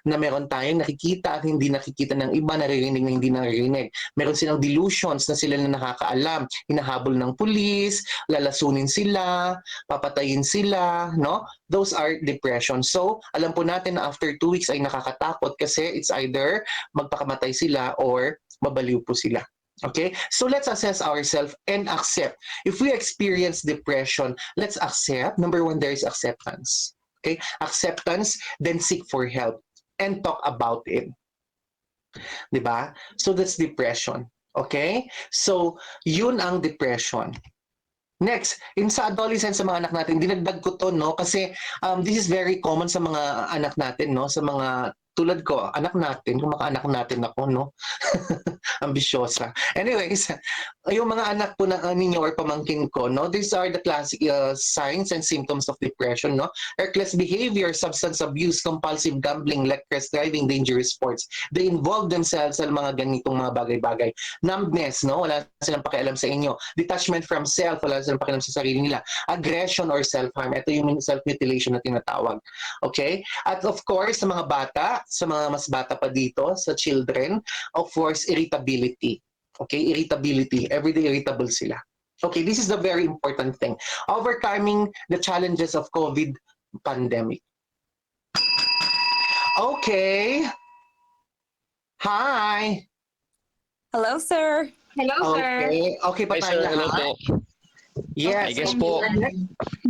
na meron tayong nakikita at hindi nakikita ng iba, naririnig na hindi naririnig. Meron silang delusions na sila na nakakaalam. Hinahabol ng pulis, lalasunin sila, papatayin sila, no? Those are depression. So, alam po natin na after 2 weeks ay nakakatakot kasi it's either magpakamatay sila or mabaliw po sila. Okay? So let's assess ourselves and accept. If we experience depression, let's accept. Number 1, there is acceptance. Okay? Acceptance, then seek for help and talk about it. Diba? So that's depression. Okay? So, yun ang depression. Next, sa adolescence sa mga anak natin, dinagdag ko to, no? Kasi this is very common sa mga anak natin, no? Sa mga tulad ko, anak natin, kung maka-anak natin ako, no? Ambisyosa. Anyways, yung mga anak po na ninyo or pamangkin ko, no? These are the classic signs and symptoms of depression, no? Reckless behavior, substance abuse, compulsive gambling, reckless driving, dangerous sports. They involve themselves sa mga ganitong mga bagay-bagay. Numbness, no? Wala silang pakialam sa inyo. Detachment from self, wala silang pakialam sa sarili nila. Aggression or self-harm. Ito yung self-mutilation na tinatawag. Okay? At of course, sa mga bata, sa mga mas bata pa dito, sa children, of course, irritability. Okay? Irritability. Everyday irritable sila. Okay, this is the very important thing. Overcoming the challenges of COVID pandemic. Okay. Hi. Hello, sir. Hello, sir. Okay. Okay pa Hi tayo sir, hello lahat? po. Yes. I guess po.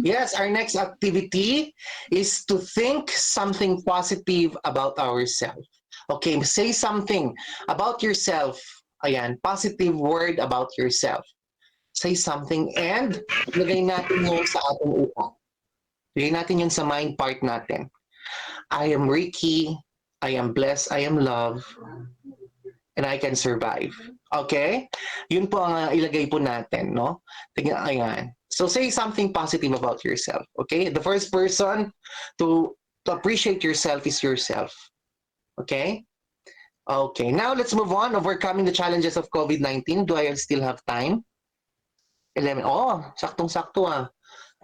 Yes, our next activity is to think something positive about ourselves. Okay, say something about yourself. Ayan, positive word about yourself. Say something and lagay natin yun sa ating utak. Lagay natin yun sa mind part natin. I am Ricky. I am blessed. I am loved. And I can survive. Okay? Yun po ang ilagay po natin, no? Tingnan, ayan. So say something positive about yourself. Okay? The first person to appreciate yourself is yourself. Okay? Okay. Now let's move on. Overcoming the challenges of COVID-19. Do I still have time? 11. Oh, saktong-sakto ah.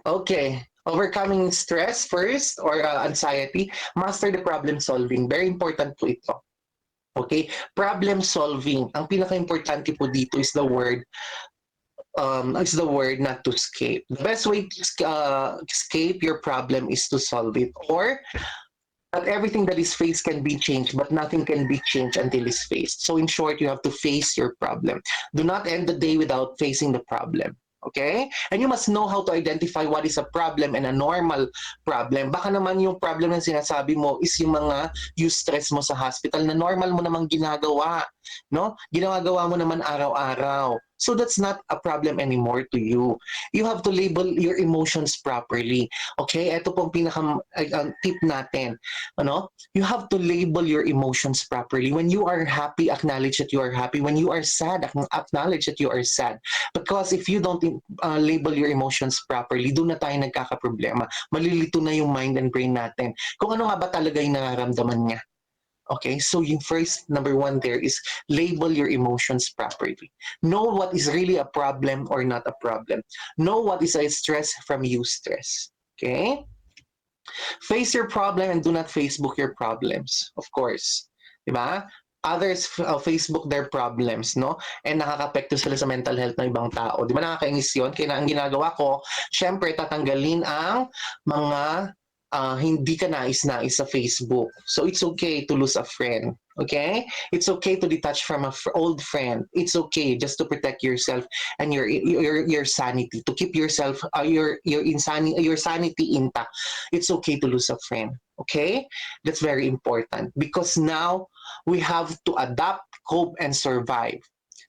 Okay. Overcoming stress first or anxiety. Master the problem solving. Very important po ito. Okay? Problem solving. Ang pinaka-importante po dito is the word not to escape. The best way to escape your problem is to solve it. Or not everything that is faced can be changed, but nothing can be changed until it's faced. So in short, you have to face your problem. Do not end the day without facing the problem. Okay? And you must know how to identify what is a problem and a normal problem. Baka naman yung problem na sinasabi mo is yung mga eustress mo sa hospital na normal mo namang ginagawa. No? Ginagawa mo naman araw-araw. So that's not a problem anymore to you. You have to label your emotions properly. Okay? Ito pong pinaka-tip natin. Ano? You have to label your emotions properly. When you are happy, acknowledge that you are happy. When you are sad, acknowledge that you are sad. Because if you don't label your emotions properly, doon na tayo nagkakaproblema. Malilito na yung mind and brain natin. Kung ano nga ba talaga yung nararamdaman niya. Okay, so yung first, number one there is label your emotions properly. Know what is really a problem or not a problem. Know what is a stress from eustress. Okay? Face your problem and do not Facebook your problems. Of course. Diba? Others Facebook their problems, no? And nakaka-apekto sila sa mental health ng ibang tao. Di ba nakakainis yun? Kaya ang ginagawa ko, syempre tatanggalin ang mga hindi ka nais-nais sa Facebook. So it's okay to lose a friend. Okay? It's okay to detach from an old friend. It's okay just to protect yourself and your sanity, to keep yourself your sanity intact. It's okay to lose a friend. Okay? That's very important because now we have to adapt, cope, and survive.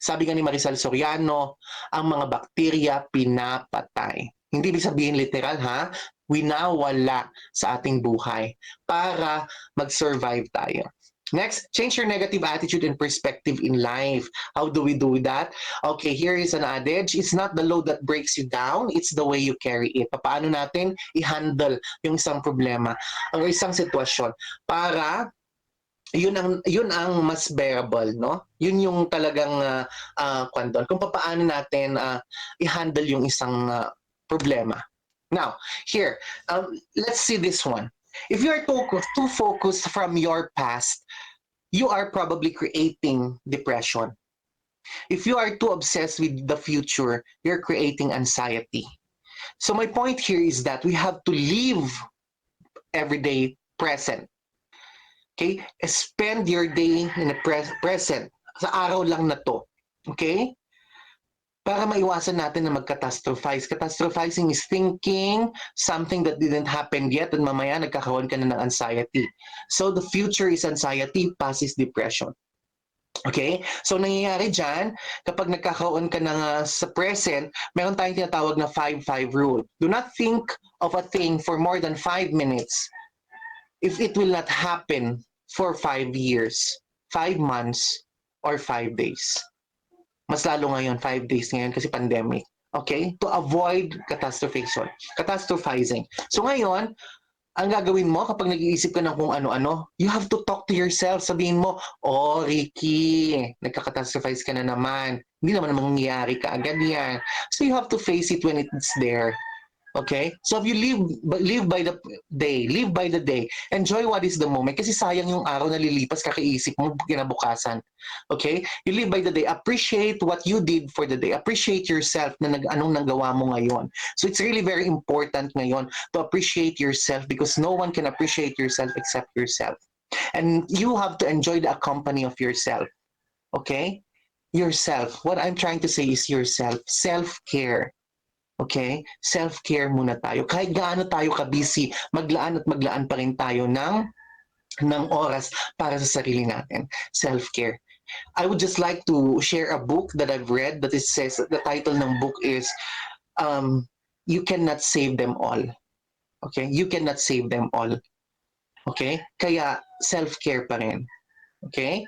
Sabi nga ni Marisol Soriano, ang mga bakterya pinapatay. Hindi ibig sabihin literal ha, winawala sa ating buhay para mag-survive tayo. Next, change your negative attitude and perspective in life. How do we do that? Okay, here is an adage. It's not the load that breaks you down, it's the way you carry it. Paano natin i-handle yung isang problema o isang sitwasyon para yun ang mas bearable, no? Yun yung talagang kung paano natin i-handle yung isang problema. Now, here, let's see this one. If you are too focused from your past, you are probably creating depression. If you are too obsessed with the future, you're creating anxiety. So my point here is that we have to live every day present. Okay? Spend your day in the present. Sa araw lang na to. Okay? Para maiwasan natin na mag-catastrophize. Catastrophizing is thinking something that didn't happen yet and mamaya nagkakaroon ka na ng anxiety. So the future is anxiety, past is depression. Okay? So nangyayari dyan, kapag nagkakaroon ka na sa present, meron tayong tinatawag na 5-5 rule. Do not think of a thing for more than 5 minutes if it will not happen for 5 years, 5 months, or 5 days. Mas lalo ngayon, 5 days ngayon kasi pandemic. Okay? To avoid catastrophizing. So ngayon, ang gagawin mo kapag nag-iisip ka ng kung ano-ano, you have to talk to yourself. Sabihin mo, oh, Ricky, nagka-catastrophize ka na naman. Hindi naman mangyayari ka agad yan. So you have to face it when it's there. Okay? So if you live by the day, live by the day, enjoy what is the moment kasi sayang yung araw na lilipas kakaisip mo kinabukasan. Okay? You live by the day, appreciate what you did for the day, appreciate yourself na anong nagawa mo ngayon. So it's really very important ngayon to appreciate yourself because no one can appreciate yourself except yourself. And you have to enjoy the company of yourself. Okay? Yourself. What I'm trying to say is yourself. Self-care. Okay? Self-care muna tayo. Kahit gaano tayo ka-busy, maglaan at maglaan pa rin tayo ng oras para sa sarili natin. Self-care. I would just like to share a book that I've read that it says, the title ng book is, You Cannot Save Them All. Okay? You cannot save them all. Okay? Kaya, self-care pa rin. Okay?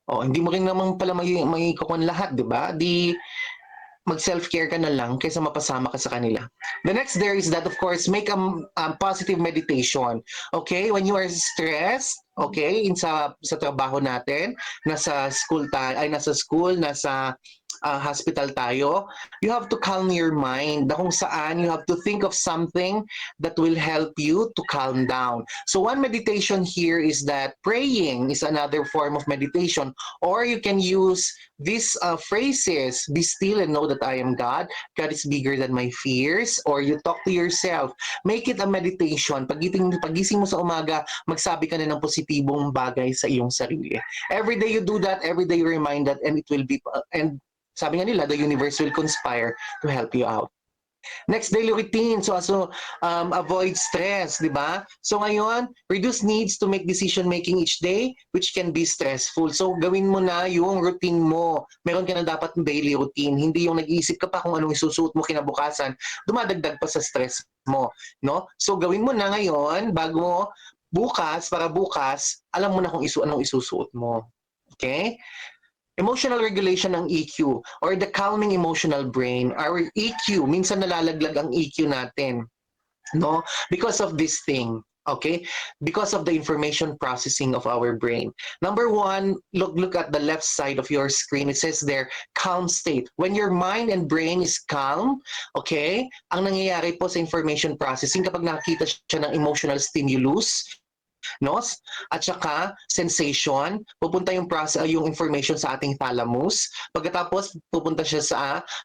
O, hindi mo rin naman pala may kukuhan lahat, di ba? Mag-self-care ka na lang kaysa mapasama ka sa kanila. The next there is that, of course, make a positive meditation. Okay? When you are stressed, okay, sa trabaho natin, nasa school, nasa hospital tayo, you have to calm your mind. Na kung saan, you have to think of something that will help you to calm down. So one meditation here is that praying is another form of meditation, or you can use these phrases, be still and know that I am God. God is bigger than my fears. Or you talk to yourself. Make it a meditation. Pagising mo sa umaga, magsabi ka na ng positibong bagay sa iyong sarili. Every day you do that, every day you remind that, and it will be, and sabi nga nila, the universe will conspire to help you out. Next, daily routine. So avoid stress, di ba? So ngayon, reduce needs to make decision making each day, which can be stressful. So gawin mo na yung routine mo. Meron ka na dapat daily routine. Hindi yung nag-iisip ka pa kung anong isusuot mo kinabukasan, dumadagdag pa sa stress mo. No? So gawin mo na ngayon, bago bukas, para bukas, alam mo na kung anong isusuot mo. Okay? Emotional regulation ng EQ or the calming emotional brain. Our EQ, minsan nalalaglag ang EQ natin, no? Because of this thing, okay? Because of the information processing of our brain. Number one, look at the left side of your screen. It says there, calm state. When your mind and brain is calm, okay, ang nangyayari po sa information processing kapag nakita siya ng emotional stimulus, no? At saka sensation, pupunta yung information sa ating thalamus. Pagkatapos pupunta siya sa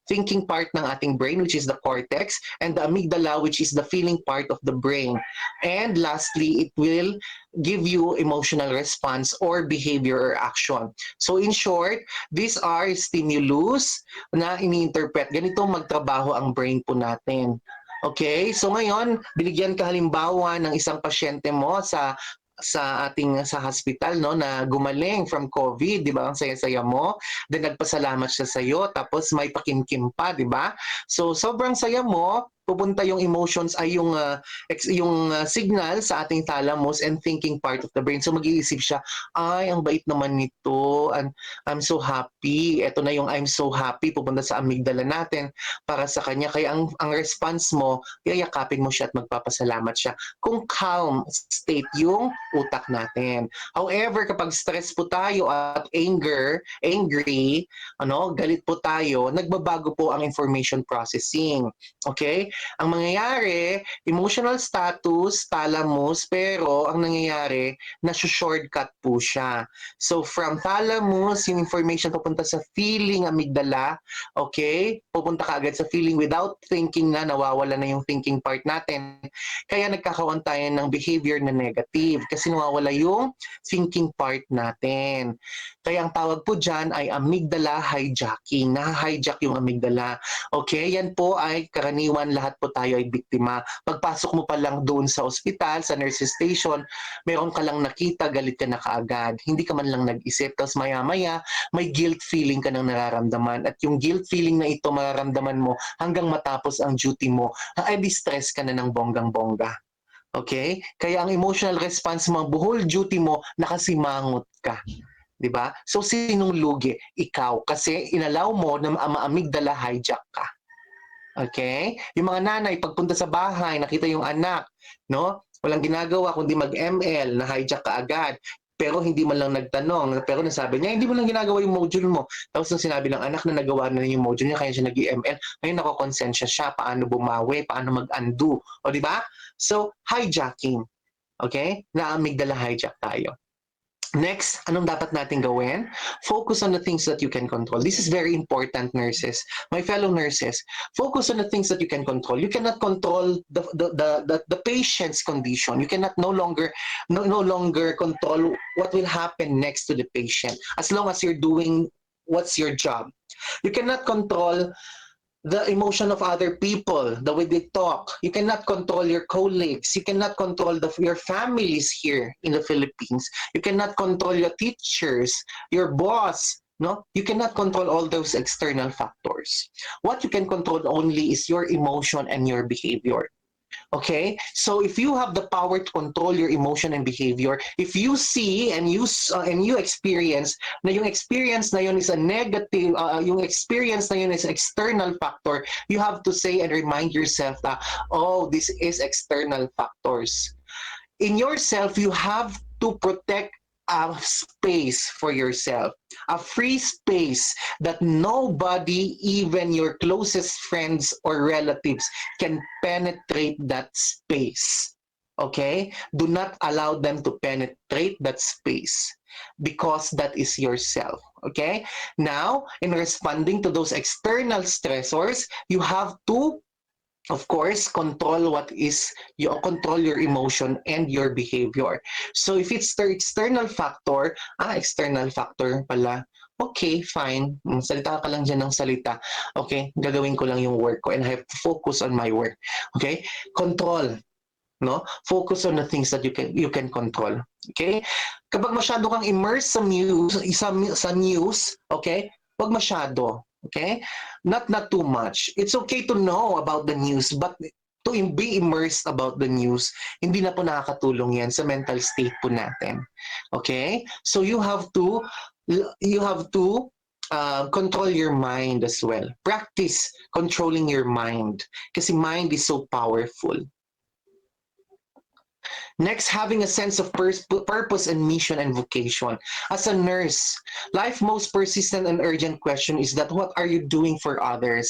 thinking part ng ating brain, which is the cortex, and the amygdala, which is the feeling part of the brain. And lastly, it will give you emotional response or behavior or action. So in short, these are stimulus na ini-interpret. Ganito magtrabaho ang brain po natin. Okay? So ngayon, binigyan ka halimbawa ng isang pasyente mo sa hospital, no, na gumaling from COVID, di ba? Ang saya-saya mo. Then nagpasalamat siya sa iyo, tapos may pakimkim pa, di ba? So sobrang saya mo, pupunta yung emotions ay yung signal sa ating thalamus and thinking part of the brain. So mag-iisip siya, ay, ang bait naman nito. I'm so happy. Ito na yung I'm so happy. Pupunta sa amygdala natin para sa kanya. Kaya ang response mo, yayakapin mo siya at magpapasalamat siya. Kung calm state yung utak natin. However, kapag stress po tayo at angry, galit po tayo, nagbabago po ang information processing. Okay? Ang mangyayari, emotional status, thalamus, pero ang nangyayari, shortcut po siya. So from thalamus, yung information pupunta sa feeling amygdala, okay? Pupunta ka agad sa feeling without thinking na nawawala na yung thinking part natin. Kaya nagkakaroon tayo ng behavior na negative kasi nawawala yung thinking part natin. Kaya ang tawag po dyan ay amygdala hijacking. Na-hijack yung amygdala. Okay? Yan po ay karaniwan, lahat po tayo ay biktima. Pagpasok mo pa lang doon sa ospital, sa nurses station, meron ka lang nakita, galit ka na kaagad. Hindi ka man lang nag-isip. Tapos maya-maya, may guilt feeling ka nang nararamdaman. At yung guilt feeling na ito mararamdaman mo hanggang matapos ang duty mo, ay di-stress ka na ng bonggang-bongga. Okay? Kaya ang emotional response mo, whole duty mo, nakasimangot ka. 'Di ba? So sinong lugi? Ikaw. Kasi inalaw mo na ma-amygdala hijack ka. Okay? Yung mga nanay, pagpunta sa bahay, nakita yung anak, no? Walang ginagawa kundi mag-ML, na hijack ka agad. Pero hindi man lang nagtanong. Pero nasabi niya, hindi mo lang ginagawa yung module mo. Tapos nung sinabi ng anak na nagawa na yung module niya, kaya siya nag-ML, ngayon nakokonsensya siya, paano bumawi, paano mag-undo. O di ba? So, hijacking. Okay? Na-amygdala hijack tayo. Next, anong dapat natin gawin? Focus on the things that you can control. This is very important, nurses. My fellow nurses, focus on the things that you can control. You cannot control the patient's condition. You cannot no longer control what will happen next to the patient as long as you're doing what's your job. You cannot control the emotion of other people, the way they talk. You cannot control your colleagues. You cannot control your families here in the Philippines. You cannot control your teachers, your boss. No, you cannot control all those external factors. What you can control only is your emotion and your behavior. Okay, so if you have the power to control your emotion and behavior, if you see and you experience na yung experience na yun is a negative, yung experience na yun is external factor, you have to say and remind yourself that, oh, this is external factors. In yourself, you have to protect a space for yourself, a free space that nobody, even your closest friends or relatives, can penetrate that space. Okay? Do not allow them to penetrate that space because that is yourself. Okay? Now, in responding to those external stressors, you have to, of course, control control your emotion and your behavior. So if it's the external factor pala, okay, fine. Salita ka lang dyan ng salita. Okay, gagawin ko lang yung work ko and I have to focus on my work. Okay, control. No? Focus on the things that you can control. Okay? Kapag masyado kang immersed sa news, okay? Wag masyado. Okay? Not too much. It's okay to know about the news, but to be immersed about the news, hindi na po nakakatulong yan sa mental state po natin. Okay? So you have to control your mind as well. Practice controlling your mind kasi mind is so powerful. Next, having a sense of purpose and mission and vocation. As a nurse, life's most persistent and urgent question is that what are you doing for others,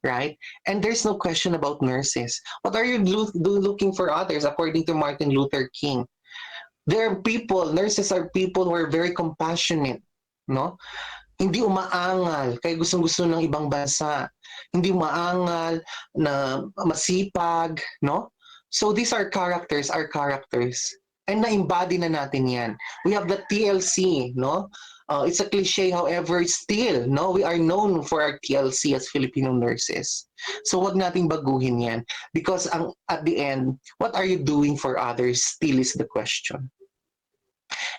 right? And there's no question about nurses. What are you looking for others, according to Martin Luther King? Nurses are people who are very compassionate, no? Hindi umaangal, kaya gustong-gusto ng ibang bansa. Hindi umaangal, na masipag, no? So these are characters, and na-embody na natin yan. We have the TLC, no? It's a cliche, however, still, no? We are known for our TLC as Filipino nurses. So wag nating baguhin yan. Because at the end, what are you doing for others still is the question.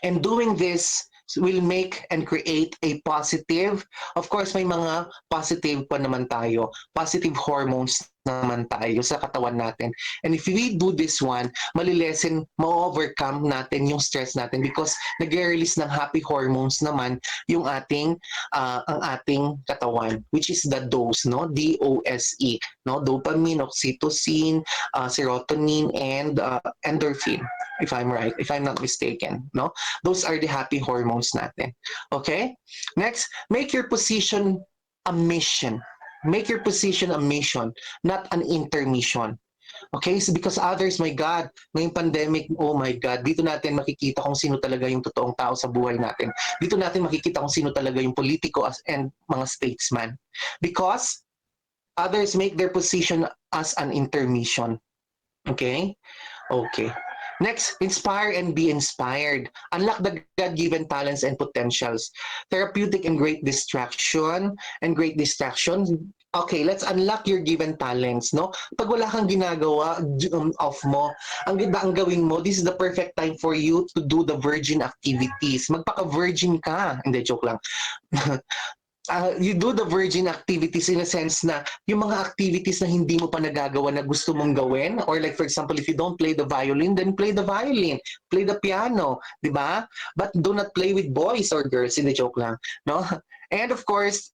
And doing this will make and create a positive, of course may mga positive pa naman tayo, positive hormones naman tayo sa katawan natin. And if we do this one, ma-overcome natin yung stress natin because nag-release ng happy hormones naman yung ang ating katawan, which is the DOSE, no? D-O-S-E, no? Dopamine, oxytocin, serotonin, and endorphin, if I'm not mistaken, no? Those are the happy hormones natin. Okay? Next, make your position a mission. Make your position a mission, not an intermission. Okay? So because others, my God, ngayong pandemic, oh my God, dito natin makikita kung sino talaga yung totoong tao sa buhay natin. Dito natin makikita kung sino talaga yung politiko and mga statesman. Because others make their position as an intermission. Okay? Okay. Next, inspire and be inspired. Unlock the God-given talents and potentials. Therapeutic and great distraction. Okay, let's unlock your given talents, no? Pag wala kang ginagawa, off mo, ang gawin mo, this is the perfect time for you to do the virgin activities. Magpaka-virgin ka. Hindi, joke lang. you do the virgin activities in a sense na yung mga activities na hindi mo pa nagagawa na gusto mong gawin, or like for example, if you don't play the violin, then play the violin, play the piano, di ba? But do not play with boys or girls, hindi, joke lang, no? And of course,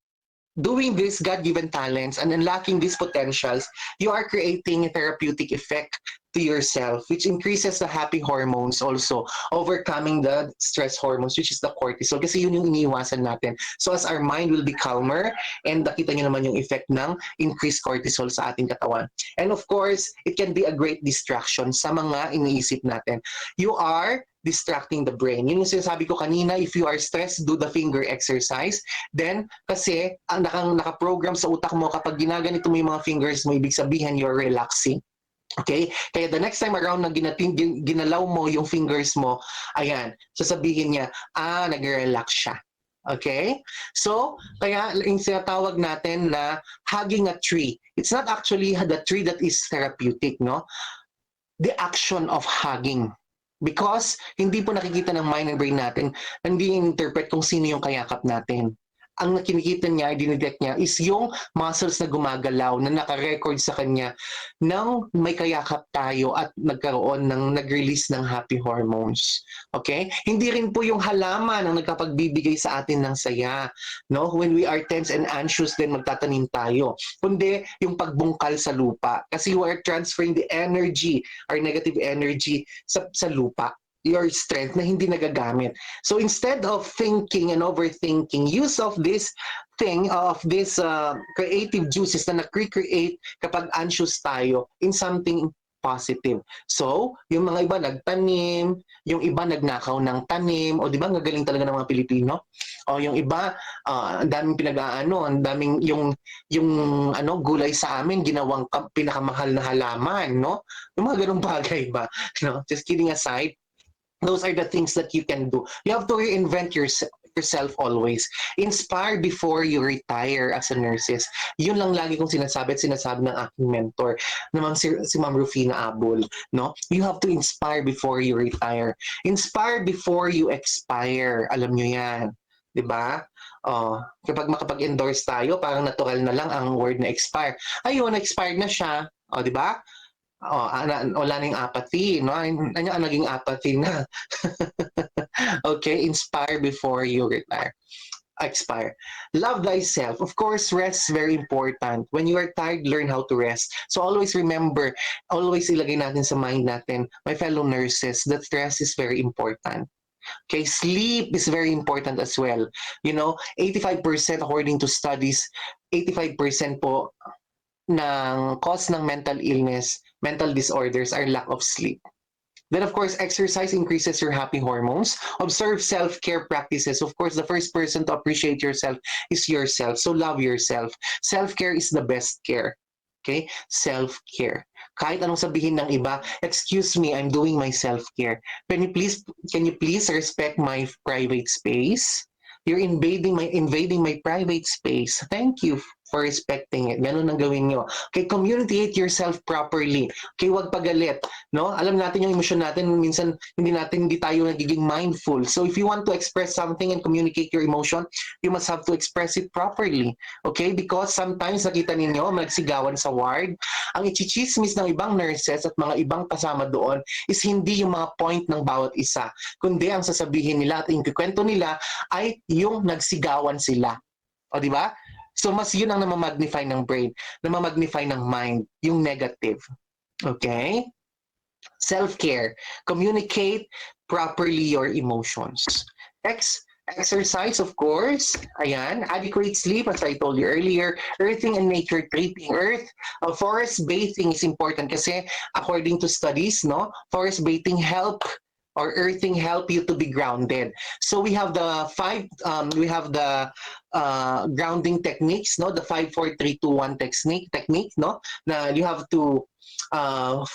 doing these God-given talents and unlocking these potentials, you are creating a therapeutic effect to yourself, which increases the happy hormones also, overcoming the stress hormones, which is the cortisol. Kasi yun yung iniiwasan natin. So as our mind will be calmer, and nakita nyo naman yung effect ng increased cortisol sa ating katawan. And of course, it can be a great distraction sa mga iniisip natin. You are distracting the brain. Yun yung sinasabi ko kanina, if you are stressed, do the finger exercise. Then, kasi ang nakaprogram sa utak mo, kapag ginaganito mo yung mga fingers mo, ibig sabihin you're relaxing. Okay? Kaya the next time around na ginalaw mo yung fingers mo, ayan, sasabihin niya, nag-relax siya. Okay? So, kaya yung sinatawag natin na hugging a tree. It's not actually the tree that is therapeutic, no? The action of hugging. Because hindi po nakikita ng mind and brain natin, hindi interpret kung sino yung kayakap natin. Ang nakikita niya, dinidetect niya, is yung muscles na gumagalaw, na naka-record sa kanya nang may kayakap tayo at nag-release ng happy hormones. Okay? Hindi rin po yung halaman ang nagkapagbibigay sa atin ng saya. No? When we are tense and anxious, then magtatanim tayo. Kundi yung pagbungkal sa lupa. Kasi we are transferring the energy, our negative energy, sa lupa. Your strength na hindi nagagamit. So instead of thinking and overthinking, use of this creative juices na na-create kapag anxious tayo in something positive. So, yung mga iba nagtanim, yung iba nagnakaw ng tanim, o di ba gagaling talaga ng mga Pilipino? O yung iba, ang daming ang daming yung gulay sa amin ginawang pinakamahal na halaman, no? Yung mga ganung bagay ba? No? Just kidding aside, those are the things that you can do. You have to reinvent yourself always. Inspire before you retire as a nurses. Yun lang lagi kong sinasabi ng aking mentor, naman si Ma'am Rufina Abol. No? You have to inspire before you retire. Inspire before you expire. Alam nyo yan. Diba? Kapag makapag-endorse tayo, parang natural na lang ang word na expire. Ayun, expired na siya. Diba? Wala na yung apathy, no? Naging apathy na. Okay, inspire before you retire. Expire. Love thyself. Of course, rest is very important. When you are tired, learn how to rest. So always remember, always ilagay natin sa mind natin, my fellow nurses, that rest is very important. Okay, sleep is very important as well. You know, 85% according to studies, 85% po ng cause ng mental illness, mental disorders are lack of sleep. Then of course, exercise increases your happy hormones. Observe self-care practices. Of course, the first person to appreciate yourself is yourself. So love yourself. Self-care is the best care. Okay? Self-care. Kahit anong sabihin ng iba, excuse me, I'm doing my self-care. Can you please respect my private space? You're invading my private space. Thank you for respecting it. Ganun ang gawin nyo. Okay, communicate yourself properly. Okay, wag pagalit. No? Alam natin yung emosyon natin, minsan hindi tayo nagiging mindful. So if you want to express something and communicate your emotion, you must have to express it properly. Okay? Because sometimes nakita ninyo, magsigawan sa ward, ang ichichismis ng ibang nurses at mga ibang kasama doon is hindi yung mga point ng bawat isa, kundi ang sasabihin nila at ikikwento nila ay yung nagsigawan sila. O di ba? So mas yun ang namamagnify ng brain, namamagnify ng mind, yung negative. Okay? Self-care. Communicate properly your emotions. Exercise, of course. Ayan. Adequate sleep, as I told you earlier. Earthing and nature treating. Forest bathing is important kasi according to studies, no, forest bathing or earthing help you to be grounded. So we have the grounding techniques, no, the 5 4 3 2 1 technique, no, na you have to 5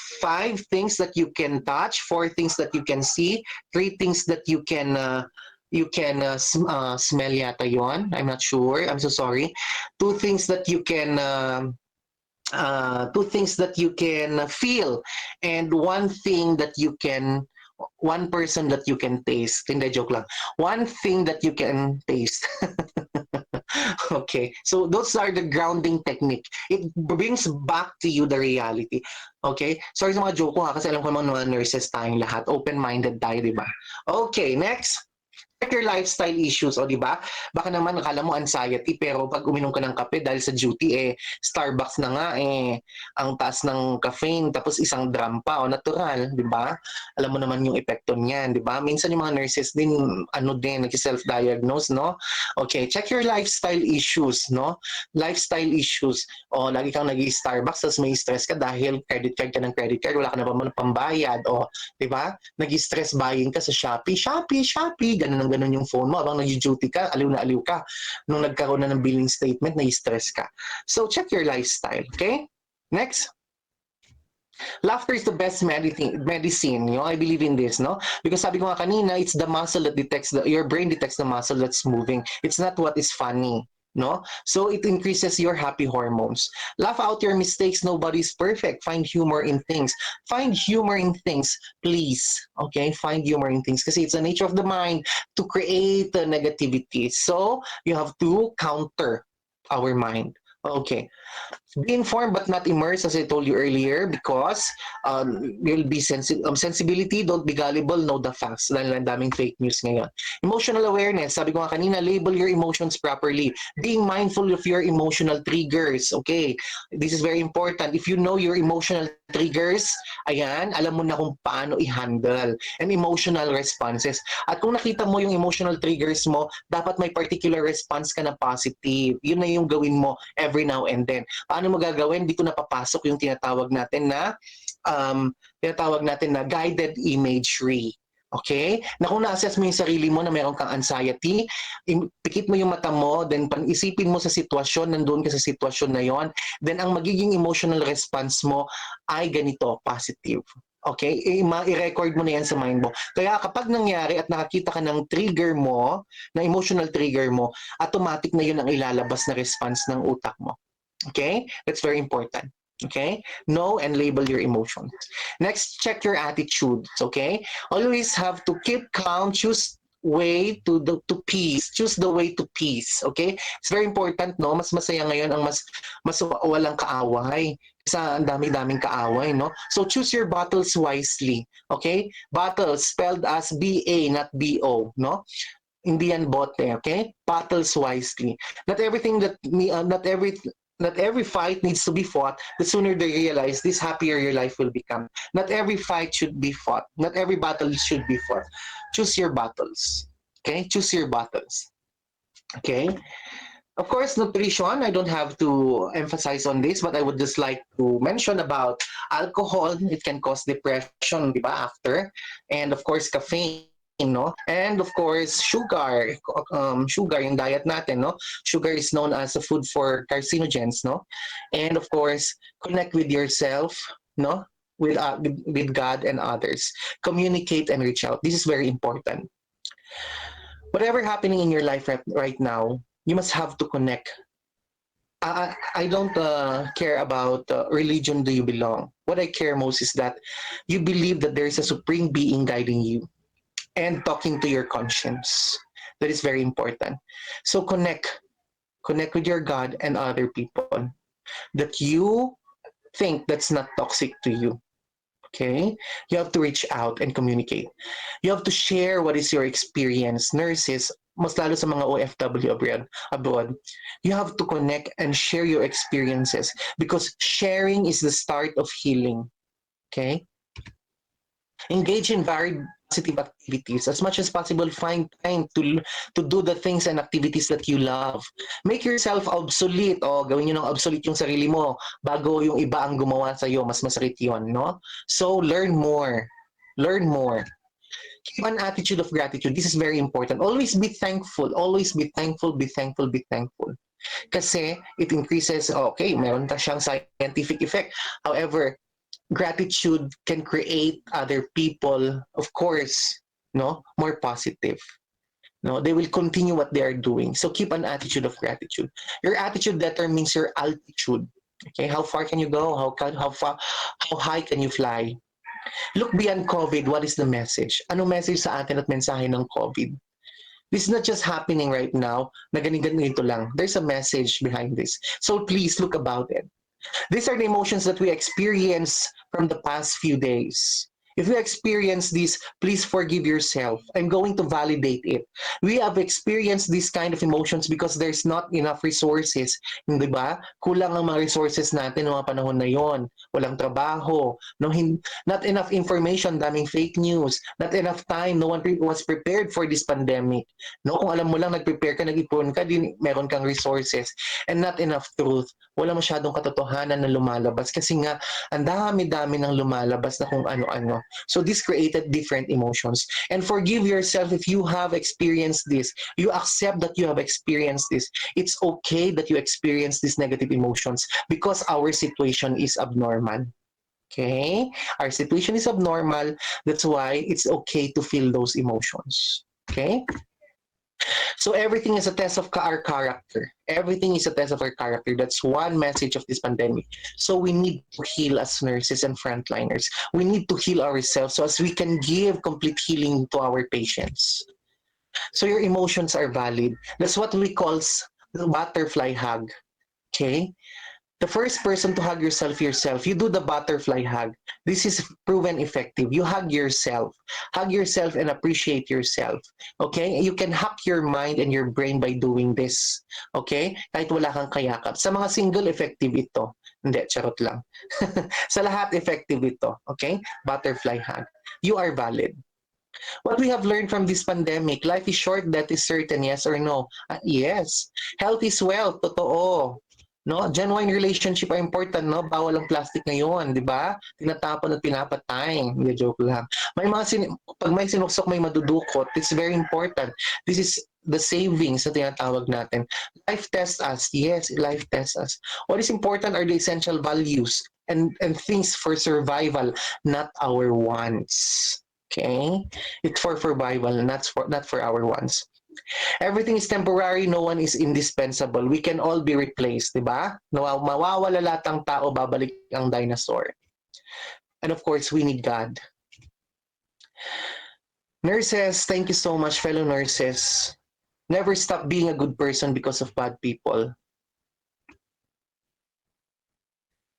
things that you can touch, 4 things that you can see, 3 things that you can smell yata yon. I'm not sure. I'm so sorry. 2 things that you can 2 things that you can feel, and 1 thing that you can, 1 person that you can taste. Hindi, joke lang. 1 thing that you can taste. Okay, so those are the grounding technique. It brings back to you the reality. Okay, sorry sa mga joke ko ha, kasi alam ko naman mga nurses tayong lahat. Open-minded tayo, di ba? Okay, next. Check your lifestyle issues, o di ba? Baka naman akala mo anxiety, pero pag uminom ka ng kape dahil sa duty, Starbucks na nga, ang taas ng caffeine, tapos isang drum pa, o natural, di ba? Alam mo naman yung epekto niyan, di ba? Minsan yung mga nurses din, nag-self-diagnose, no? Okay, check your lifestyle issues, no? Lifestyle issues, o lagi kang nag-Starbucks, tapos may stress ka dahil credit card ka ng credit card, wala ka na ba pambayad, o di ba? Nag-stress buying ka sa Shopee, ganun yung phone mo. Abang nag-duty ka, aliw na aliw ka. Nung nagkaroon na ng billing statement, na-stress ka. So, check your lifestyle, okay? Next. Laughter is the best medicine. You know, I believe in this, no? Because sabi ko nga kanina, it's the muscle that detects, your brain detects the muscle that's moving. It's not what is funny. No? So it increases your happy hormones. Laugh out your mistakes. Nobody's perfect. Find humor in things. Find humor in things, please. Okay? Find humor in things. Kasi it's the nature of the mind to create negativity. So you have to counter our mind. Okay. Be informed but not immersed, as I told you earlier, because you'll be sensibility, don't be gullible, know the facts. Dahil ang daming fake news ngayon. Emotional awareness, sabi ko nga kanina, label your emotions properly. Being mindful of your emotional triggers, okay? This is very important. If you know your emotional triggers, ayan, alam mo na kung paano i-handle. And emotional responses. At kung nakita mo yung emotional triggers mo, dapat may particular response ka na positive. Yun na yung gawin mo every now and then. Paano mo gagawin? Dito na papasok yung tinatawag natin na guided imagery. Okay? Na kung na-assess mo yung sarili mo na meron kang anxiety, pikit mo yung mata mo, then isipin mo sa sitwasyon, nandoon ka sa sitwasyon na yon, then ang magiging emotional response mo ay ganito, positive. Okay? I-record mo na yan sa mind mo. Kaya kapag nangyari at nakakita ka ng trigger mo, na emotional trigger mo, automatic na yun ang ilalabas na response ng utak mo. Okay? That's very important. Okay? Know and label your emotions. Next, check your attitudes. Okay? Always have to keep calm, choose way to peace. Choose the way to peace. Okay? It's very important, no? Mas masaya ngayon ang mas walang kaaway. Sa ang dami-daming kaaway, no? So choose your battles wisely. Okay? Battles spelled as B-A, not B-O, no? Hindi yan bote, okay? Battles wisely. Not every fight needs to be fought. The sooner they realize this, happier your life will become. Not every fight should be fought. Not every battle should be fought. Choose your battles. Okay? Choose your battles. Okay? Of course, nutrition, I don't have to emphasize on this, but I would just like to mention about alcohol. It can cause depression, di ba, after. And of course, caffeine. No? And of course, sugar. Sugar, yung diet natin, no? Sugar is known as a food for carcinogens, no? And of course, connect with yourself, no? With God and others. Communicate and reach out. This is very important. Whatever happening in your life right now, you must have to connect. I don't care about religion do you belong. What I care most is that you believe that there is a supreme being guiding you and talking to your conscience. That is very important. So connect with your God and other people that you think that's not toxic to you. Okay? You have to reach out and communicate. You have to share what is your experience. Nurses, mas lalo sa mga OFW abroad, you have to connect and share your experiences because sharing is the start of healing. Okay? Engage in varied positive activities. As much as possible, find time to do the things and activities that you love. Make yourself obsolete. O, gawin nyo ng obsolete yung sarili mo bago yung iba ang gumawa sa'yo. Mas masakit yun, no? So, learn more. Learn more. Keep an attitude of gratitude. This is very important. Always be thankful. Always be thankful, be thankful, be thankful. Kasi it increases, okay, meron na siyang scientific effect. However, gratitude can create other people, of course, no, more positive. No, they will continue what they are doing. So keep an attitude of gratitude. Your attitude determines your altitude. Okay, how far can you go? How high can you fly? Look beyond COVID. What is the message? Anong message sa atin at mensahe ng COVID? This is not just happening right now, na ganito lang. There's a message behind this. So please look about it. These are the emotions that we experience from the past few days. If you experience this, please forgive yourself. I'm going to validate it. We have experienced this kind of emotions because there's not enough resources. Hindi ba? Kulang ang mga resources natin noong mga panahon na yon. Walang trabaho, no, not enough information, daming fake news, not enough time, no one was prepared for this pandemic. No, kung alam mo lang, nag-prepare ka, nag-ipon ka, meron kang resources, and not enough truth. Wala masyadong katotohanan na lumalabas kasi nga, ang dami-dami ng lumalabas na kung ano-ano. So this created different emotions. And forgive yourself if you have experienced this. You accept that you have experienced this. It's okay that you experience these negative emotions because our situation is abnormal. Okay? Our situation is abnormal. That's why it's okay to feel those emotions. Okay? So everything is a test of our character. Everything is a test of our character. That's one message of this pandemic. So we need to heal as nurses and frontliners. We need to heal ourselves so as we can give complete healing to our patients. So your emotions are valid. That's what we call the butterfly hug. Okay? The first person to hug yourself, you do the butterfly hug. This is proven effective. You hug yourself and appreciate yourself. Okay? You can hack your mind and your brain by doing this. Okay? Kahit wala kang kayakap. Sa mga single, effective ito. Hindi, charot lang. Sa lahat, effective ito. Okay? Butterfly hug. You are valid. What we have learned from this pandemic, life is short, that is certain, yes or no? Yes. Health is wealth, totoo. No, genuine relationship are important, no? Bawal ang plastic ngayon, di ba? Tinatapon at pinapatay. Hindi, joke lang. May mga pag may sinuksok, may madudukot. It's very important. This is the savings na tinatawag natin. Life tests us. Yes, life tests us. What is important are the essential values and things for survival, not our wants. Okay? It's for survival, not for our wants. Everything is temporary, no one is indispensable. We can all be replaced, di ba? Mawawala lahat ang tao, babalik ang dinosaur. And of course, we need God. Nurses, thank you so much, fellow nurses. Never stop being a good person because of bad people.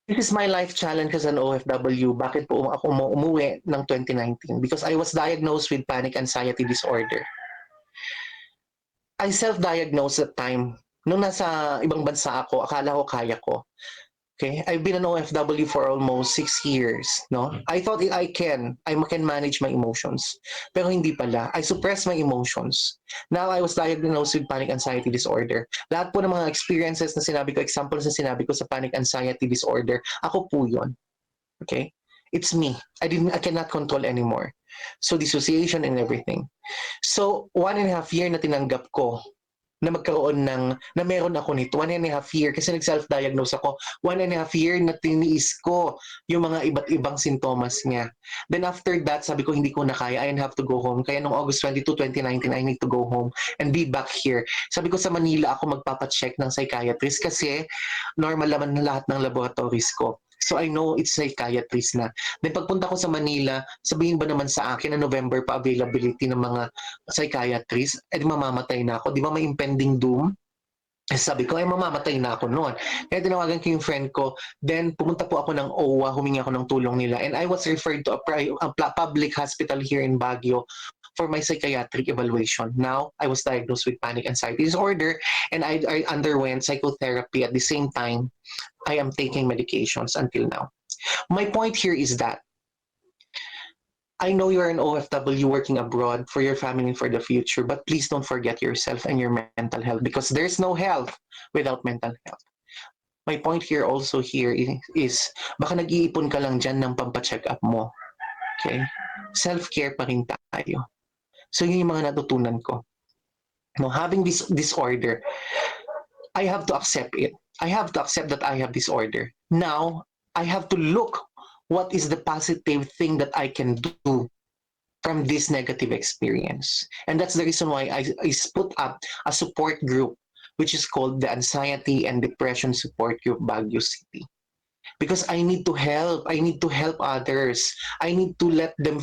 This is my life challenge as an OFW. Bakit po ako umuwi ng 2019? Because I was diagnosed with panic anxiety disorder. I self-diagnosed at time. Nung nasa ibang bansa ako, akala ko kaya ko. Okay? I've been an OFW for almost 6 years. No? I thought I can manage my emotions. Pero hindi pala. I suppress my emotions. Now, I was diagnosed with panic anxiety disorder. Lahat po ng mga experiences na sinabi ko, examples na sinabi ko sa panic anxiety disorder, ako po yun. Okay? It's me. I cannot control anymore. So dissociation and everything. So 1.5 year na tinanggap ko na magkaroon na meron ako nito. 1.5 year kasi nag-self-diagnose ako. 1.5 year na tiniis ko yung mga iba't ibang sintomas niya. Then after that, sabi ko hindi ko na kaya. I have to go home. Kaya noong August 22, 2019, I need to go home and be back here. Sabi ko sa Manila ako magpapacheck ng psychiatrist kasi normal naman na lahat ng laboratories ko. So I know it's psychiatrist na. Then pagpunta ko sa Manila, sabihin ba naman sa akin na November pa availability ng mga psychiatrist, di mamamatay na ako. Di ba may impending doom? Sabi ko, mamamatay na ako noon. Kaya tinawagan ko yung friend ko. Then pumunta po ako ng OWA, humingi ako ng tulong nila. And I was referred to a public hospital here in Baguio for my psychiatric evaluation. Now, I was diagnosed with panic anxiety disorder and I underwent psychotherapy at the same time. I am taking medications until now. My point here is that I know you're an OFW working abroad for your family and for the future, but please don't forget yourself and your mental health because there's no health without mental health. My point here also is baka nag-iipon ka lang dyan ng pampacheck up mo. Okay? Self-care pa rin tayo. So yun yung mga natutunan ko. Now, having this disorder, I have to accept it. I have to accept that I have disorder. Now, I have to look what is the positive thing that I can do from this negative experience. And that's the reason why I put up a support group, which is called the Anxiety and Depression Support Group Baguio City. because I need to help. I need to help others. I need to let them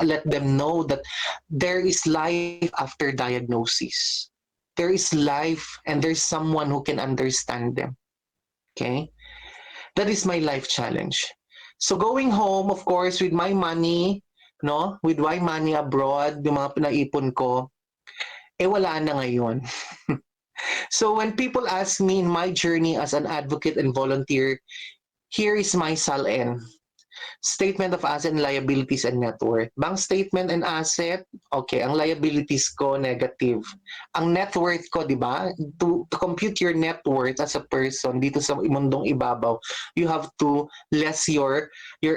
let them know that there is life after diagnosis. There is life, and there's someone who can understand them. Okay, that is my life challenge. So going home, of course, with my money, no, with my money abroad, yung mga pinaipon ko, wala na ngayon. So when people ask me in my journey as an advocate and volunteer, here is my SALN. Statement of Asset and Liabilities and Net Worth. Bank statement and asset, okay. Ang liabilities ko, negative. Ang net worth ko, di ba? To compute your net worth as a person dito sa mundong ibabaw, you have to less your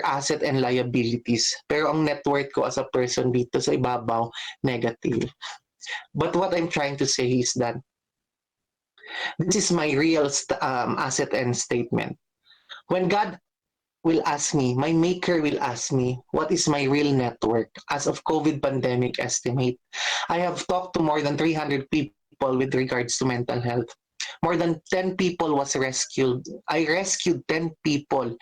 asset and liabilities. Pero ang net worth ko as a person dito sa ibabaw, negative. But what I'm trying to say is that this is my real asset and statement. When God will ask me, my maker will ask me, what is my real network as of COVID pandemic estimate? I have talked to more than 300 people with regards to mental health. More than 10 people was rescued. I rescued 10 people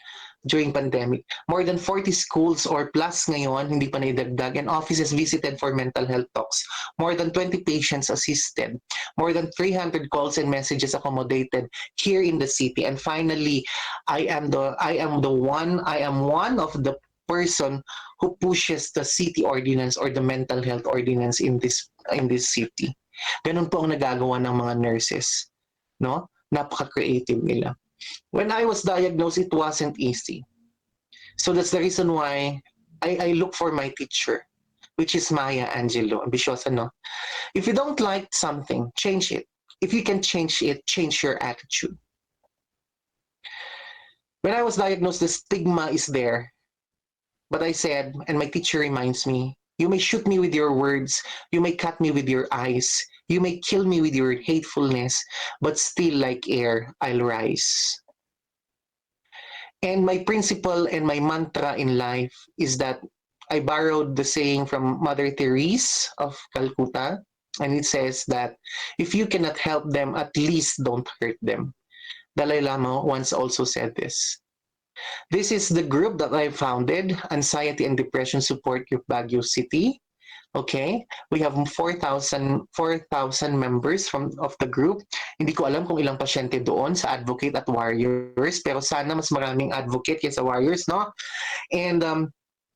during pandemic. More than 40 schools or plus ngayon, hindi pa naidagdag, and offices visited for mental health talks. More than 20 patients assisted. More than 300 calls and messages accommodated here in the city. And finally, I am one of the person who pushes the city ordinance or the mental health ordinance in this city. Ganun po ang nagagawa ng mga nurses, no? Napaka-creative nila. When I was diagnosed, it wasn't easy. So that's the reason why I look for my teacher, which is Maya Angelou. Ambisyosa, no? If you don't like something, change it. If you can change it, change your attitude. When I was diagnosed, the stigma is there. But I said, and my teacher reminds me, you may shoot me with your words, you may cut me with your eyes, you may kill me with your hatefulness, but still like air, I'll rise. And my principle and my mantra in life is that I borrowed the saying from Mother Teresa of Calcutta, and it says that if you cannot help them, at least don't hurt them. Dalai Lama once also said this. This is the group that I founded, Anxiety and Depression Support Group Baguio City. Okay, we have 4,000 members of the group. Hindi ko alam kung ilang pasyente doon sa advocate at warriors, pero sana mas maraming advocate kaysa warriors, no? And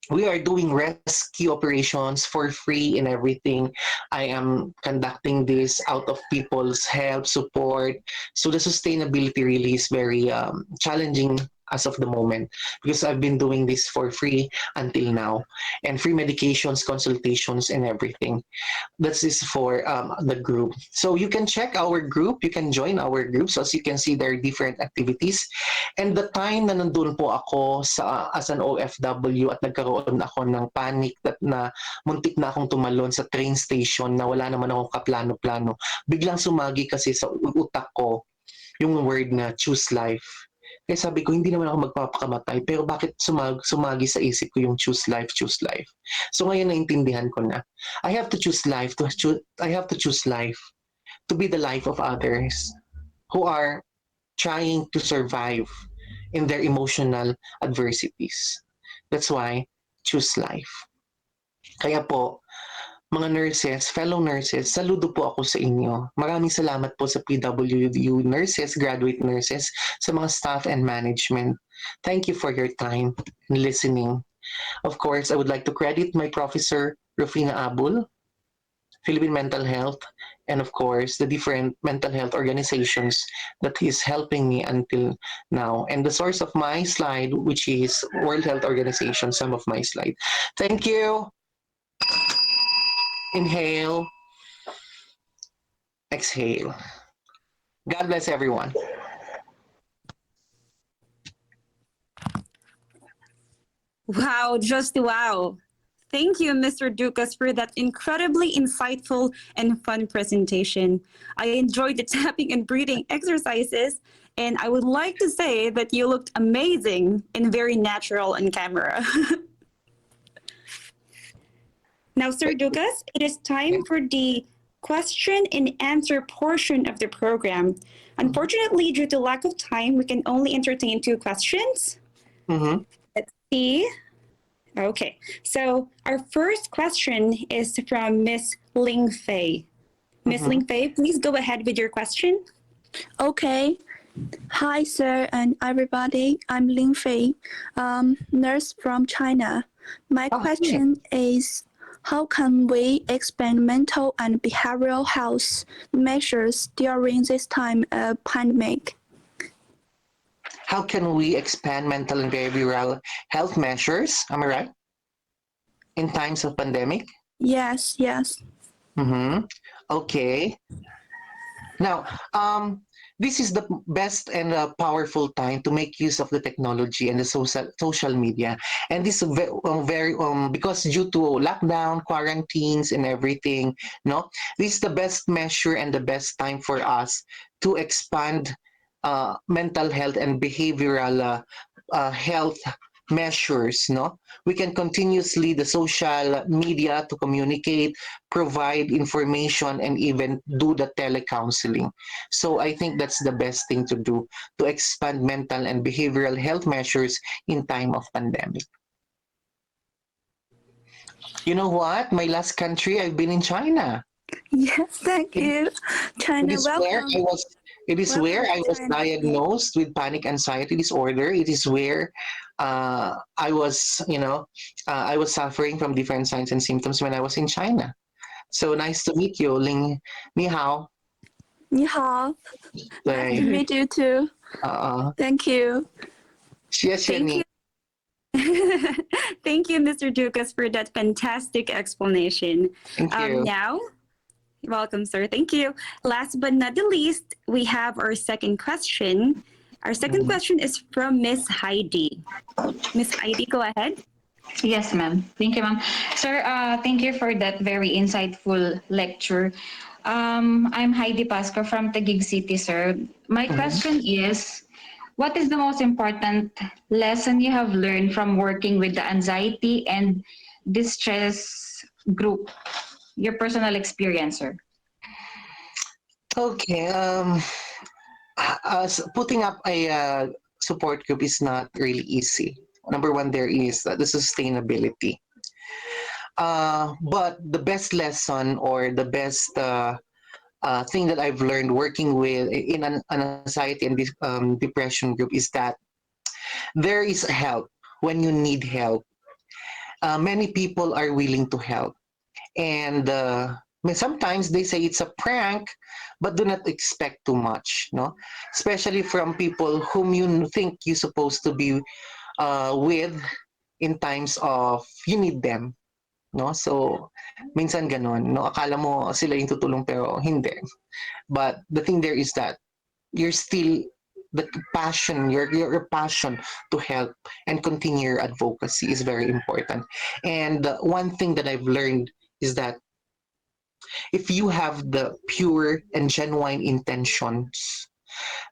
we are doing rescue operations for free and everything. I am conducting this out of people's help, support. So the sustainability really is very challenging as of the moment, because I've been doing this for free until now, and free medications, consultations, and everything. This is for the group. So you can check our group, you can join our group. So as you can see, there are different activities. And the time na nandun po ako as an OFW at nagkaroon ako ng panic na muntik na akong tumalon sa train station na wala naman akong kaplano-plano, biglang sumagi kasi sa utak ko yung word na choose life. Kaya sabi ko, hindi naman ako magpapakamatay, pero bakit sumagi sa isip ko yung choose life, choose life. So ngayon naintindihan ko na. I have to choose life to be the life of others who are trying to survive in their emotional adversities. That's why, choose life. Kaya po, mga nurses, fellow nurses, saludo po ako sa inyo. Maraming salamat po sa PWU nurses, graduate nurses, sa mga staff and management. Thank you for your time and listening. Of course, I would like to credit my professor, Rufina Abul, Philippine Mental Health, and of course, the different mental health organizations that is helping me until now. And the source of my slide, which is World Health Organization, some of my slide. Thank you. Inhale, exhale. God bless everyone. Wow, just wow. Thank you, Mr. Ducas, for that incredibly insightful and fun presentation. I enjoyed the tapping and breathing exercises, and I would like to say that you looked amazing and very natural on camera. Now, Sir Ducas, it is time for the question and answer portion of the program. Unfortunately, due to lack of time, we can only entertain 2 questions. Mm-hmm. Let's see. Okay, so our first question is from Miss Ling Fei. Miss Mm-hmm. Ling Fei, please go ahead with your question. Okay. Hi, sir, and everybody. I'm Lin Fei, nurse from China. My Oh, question is, how can we expand mental and behavioral health measures during this time of pandemic? how can we expand mental and behavioral health measures? Am I right? In times of pandemic? Yes, yes. Mm-hmm. Okay. Now, this is the best and powerful time to make use of the technology and the social media. And this is very because due to lockdown, quarantines, and everything, no, this is the best measure and the best time for us to expand mental health and behavioral health measures. No, we can continuously the social media to communicate, provide information, and even do the telecounseling. So I think that's the best thing to do to expand mental and behavioral health measures in time of pandemic. You know what? My last country, I've been in China. Yes, thank you. It China, is where welcome. I was. It is where Welcome I to was China. diagnosed with panic anxiety disorder. It is where I was, I was suffering from different signs and symptoms when I was in China. So nice to meet you, Ling. Ni hao. 你好. Nice to Like, meet you too. Thank you. 谢谢 Thank 你. you. Thank you, Mr. Ducas, for that fantastic explanation. Thank you. Now, welcome, sir. Thank you. Last but not the least, we have our second question. Our second question is from Miss Heidi. Miss Heidi, go ahead. Yes, ma'am. Thank you, ma'am. Sir, thank you for that very insightful lecture. I'm Heidi Pasco from Taguig City, sir. My question is, what is the most important lesson you have learned from working with the anxiety and distress group? Your personal experience, sir. Okay. Putting up a support group is not really easy. Number one, there is the sustainability. But the best lesson or the best thing that I've learned working with in an anxiety and depression group is that there is help when you need help. Many people are willing to help, and sometimes they say it's a prank, but do not expect too much, no? Especially from people whom you think you're supposed to be with in times of you need them, no? So minsan ganon, no? Akala mo sila yung tutulong pero hindi. But the thing there is that you're still the passion, your passion to help and continue your advocacy is very important. And one thing that I've learned is that if you have the pure and genuine intentions,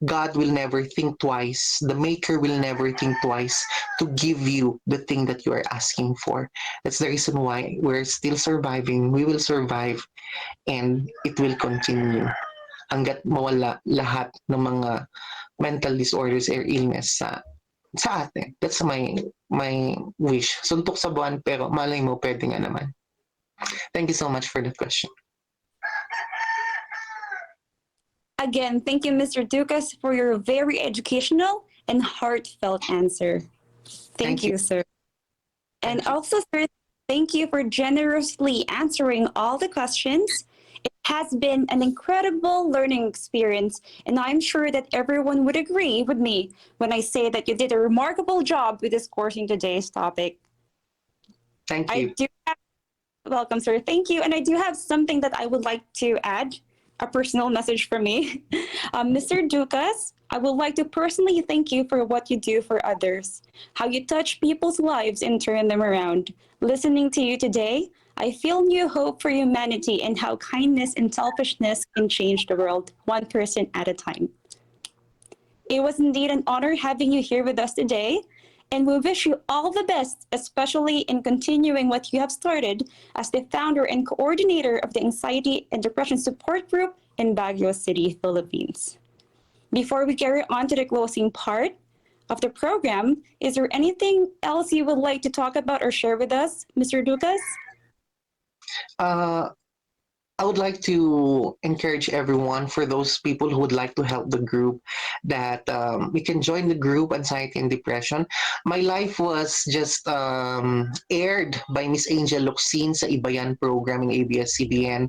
God will never think twice. The Maker will never think twice to give you the thing that you are asking for. That's the reason why we're still surviving. We will survive and it will continue hanggat mawala lahat ng mga mental disorders or illness sa atin. That's my wish. Suntok sa buwan pero malay mo pwede nga naman. Thank you so much for that question. Again, thank you, Mr. Ducas, for your very educational and heartfelt answer. Thank you, sir. And also, sir, thank you for generously answering all the questions. It has been an incredible learning experience, and I'm sure that everyone would agree with me when I say that you did a remarkable job with discoursing today's topic. Thank you. Welcome, sir. Thank you. And I do have something that I would like to add, a personal message from me. Mr. Ducas, I would like to personally thank you for what you do for others, how you touch people's lives and turn them around. Listening to you today, I feel new hope for humanity and how kindness and selfishness can change the world, one person at a time. It was indeed an honor having you here with us today. And we wish you all the best, especially in continuing what you have started as the founder and coordinator of the Anxiety and Depression Support Group in Baguio City, Philippines. Before we carry on to the closing part of the program, is there anything else you would like to talk about or share with us, Mr. Ducas? I would like to encourage everyone, for those people who would like to help the group, that we can join the group Anxiety and Depression. My life was just aired by Miss Angel Locsin sa Ibayan program in ABS-CBN,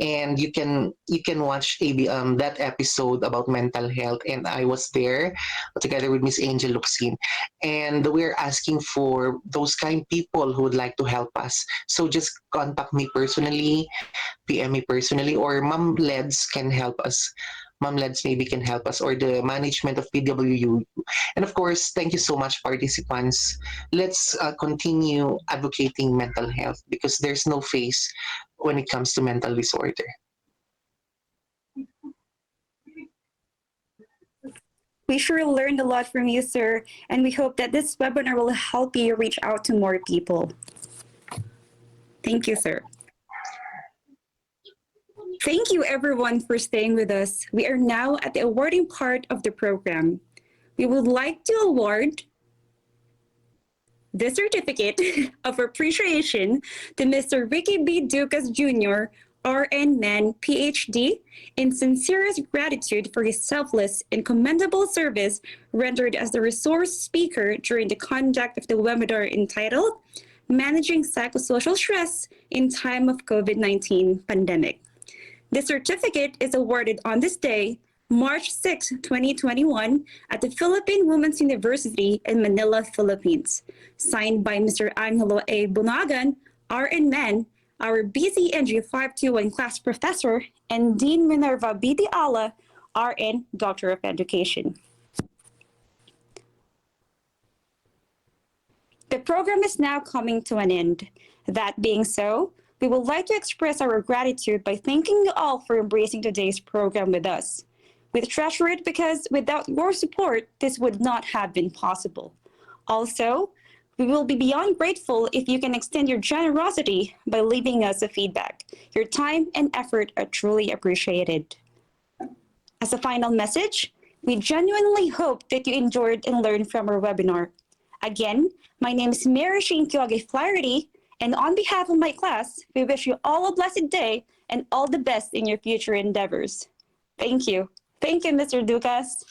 and you can watch that episode about mental health, and I was there together with Miss Angel Locsin, and we're asking for those kind people who would like to help us. So just contact me personally, PM me personally, or Ma'am Leds can help us. Ma'am Leds maybe can help us, or the management of PWU. And of course, thank you so much, participants. Let's continue advocating mental health, because there's no face when it comes to mental disorder. We sure learned a lot from you, sir, and we hope that this webinar will help you reach out to more people. Thank you, sir. Thank you, everyone, for staying with us. We are now at the awarding part of the program. We would like to award the certificate of appreciation to Mr. Ricky B. Ducas Jr., RN Man, PhD, in sincerest gratitude for his selfless and commendable service rendered as the resource speaker during the conduct of the webinar entitled Managing Psychosocial Stress in Time of COVID-19 Pandemic. The certificate is awarded on this day, March 6, 2021, at the Philippine Women's University in Manila, Philippines. Signed by Mr. Angelo A. Bunagan, RN Man, our BCNG 521 class professor, and Dean Minerva B. De Ala, RN, Doctor of Education. The program is now coming to an end. That being so, we would like to express our gratitude by thanking you all for embracing today's program with us. We treasure it because without your support, this would not have been possible. Also, we will be beyond grateful if you can extend your generosity by leaving us a feedback. Your time and effort are truly appreciated. As a final message, we genuinely hope that you enjoyed and learned from our webinar. Again, my name is Mary Shane Kyoge Flaherty, and on behalf of my class, we wish you all a blessed day and all the best in your future endeavors. Thank you. Thank you, Mr. Ducas.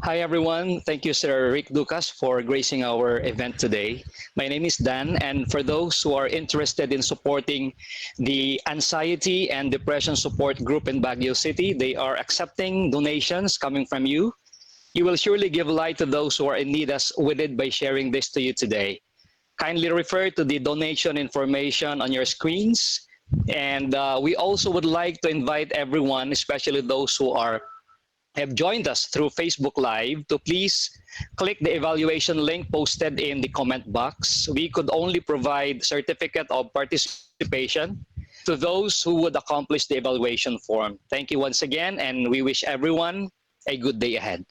Hi everyone, thank you Sir Rick Ducas for gracing our event today. My name is Dan, and for those who are interested in supporting the Anxiety and Depression Support Group in Baguio City, they are accepting donations coming from you. You will surely give light to those who are in need as we did by sharing this to you today. Kindly refer to the donation information on your screens, and we also would like to invite everyone, especially those who have joined us through Facebook Live, to please click the evaluation link posted in the comment box. We could only provide certificate of participation to those who would accomplish the evaluation form. Thank you once again, and we wish everyone a good day ahead.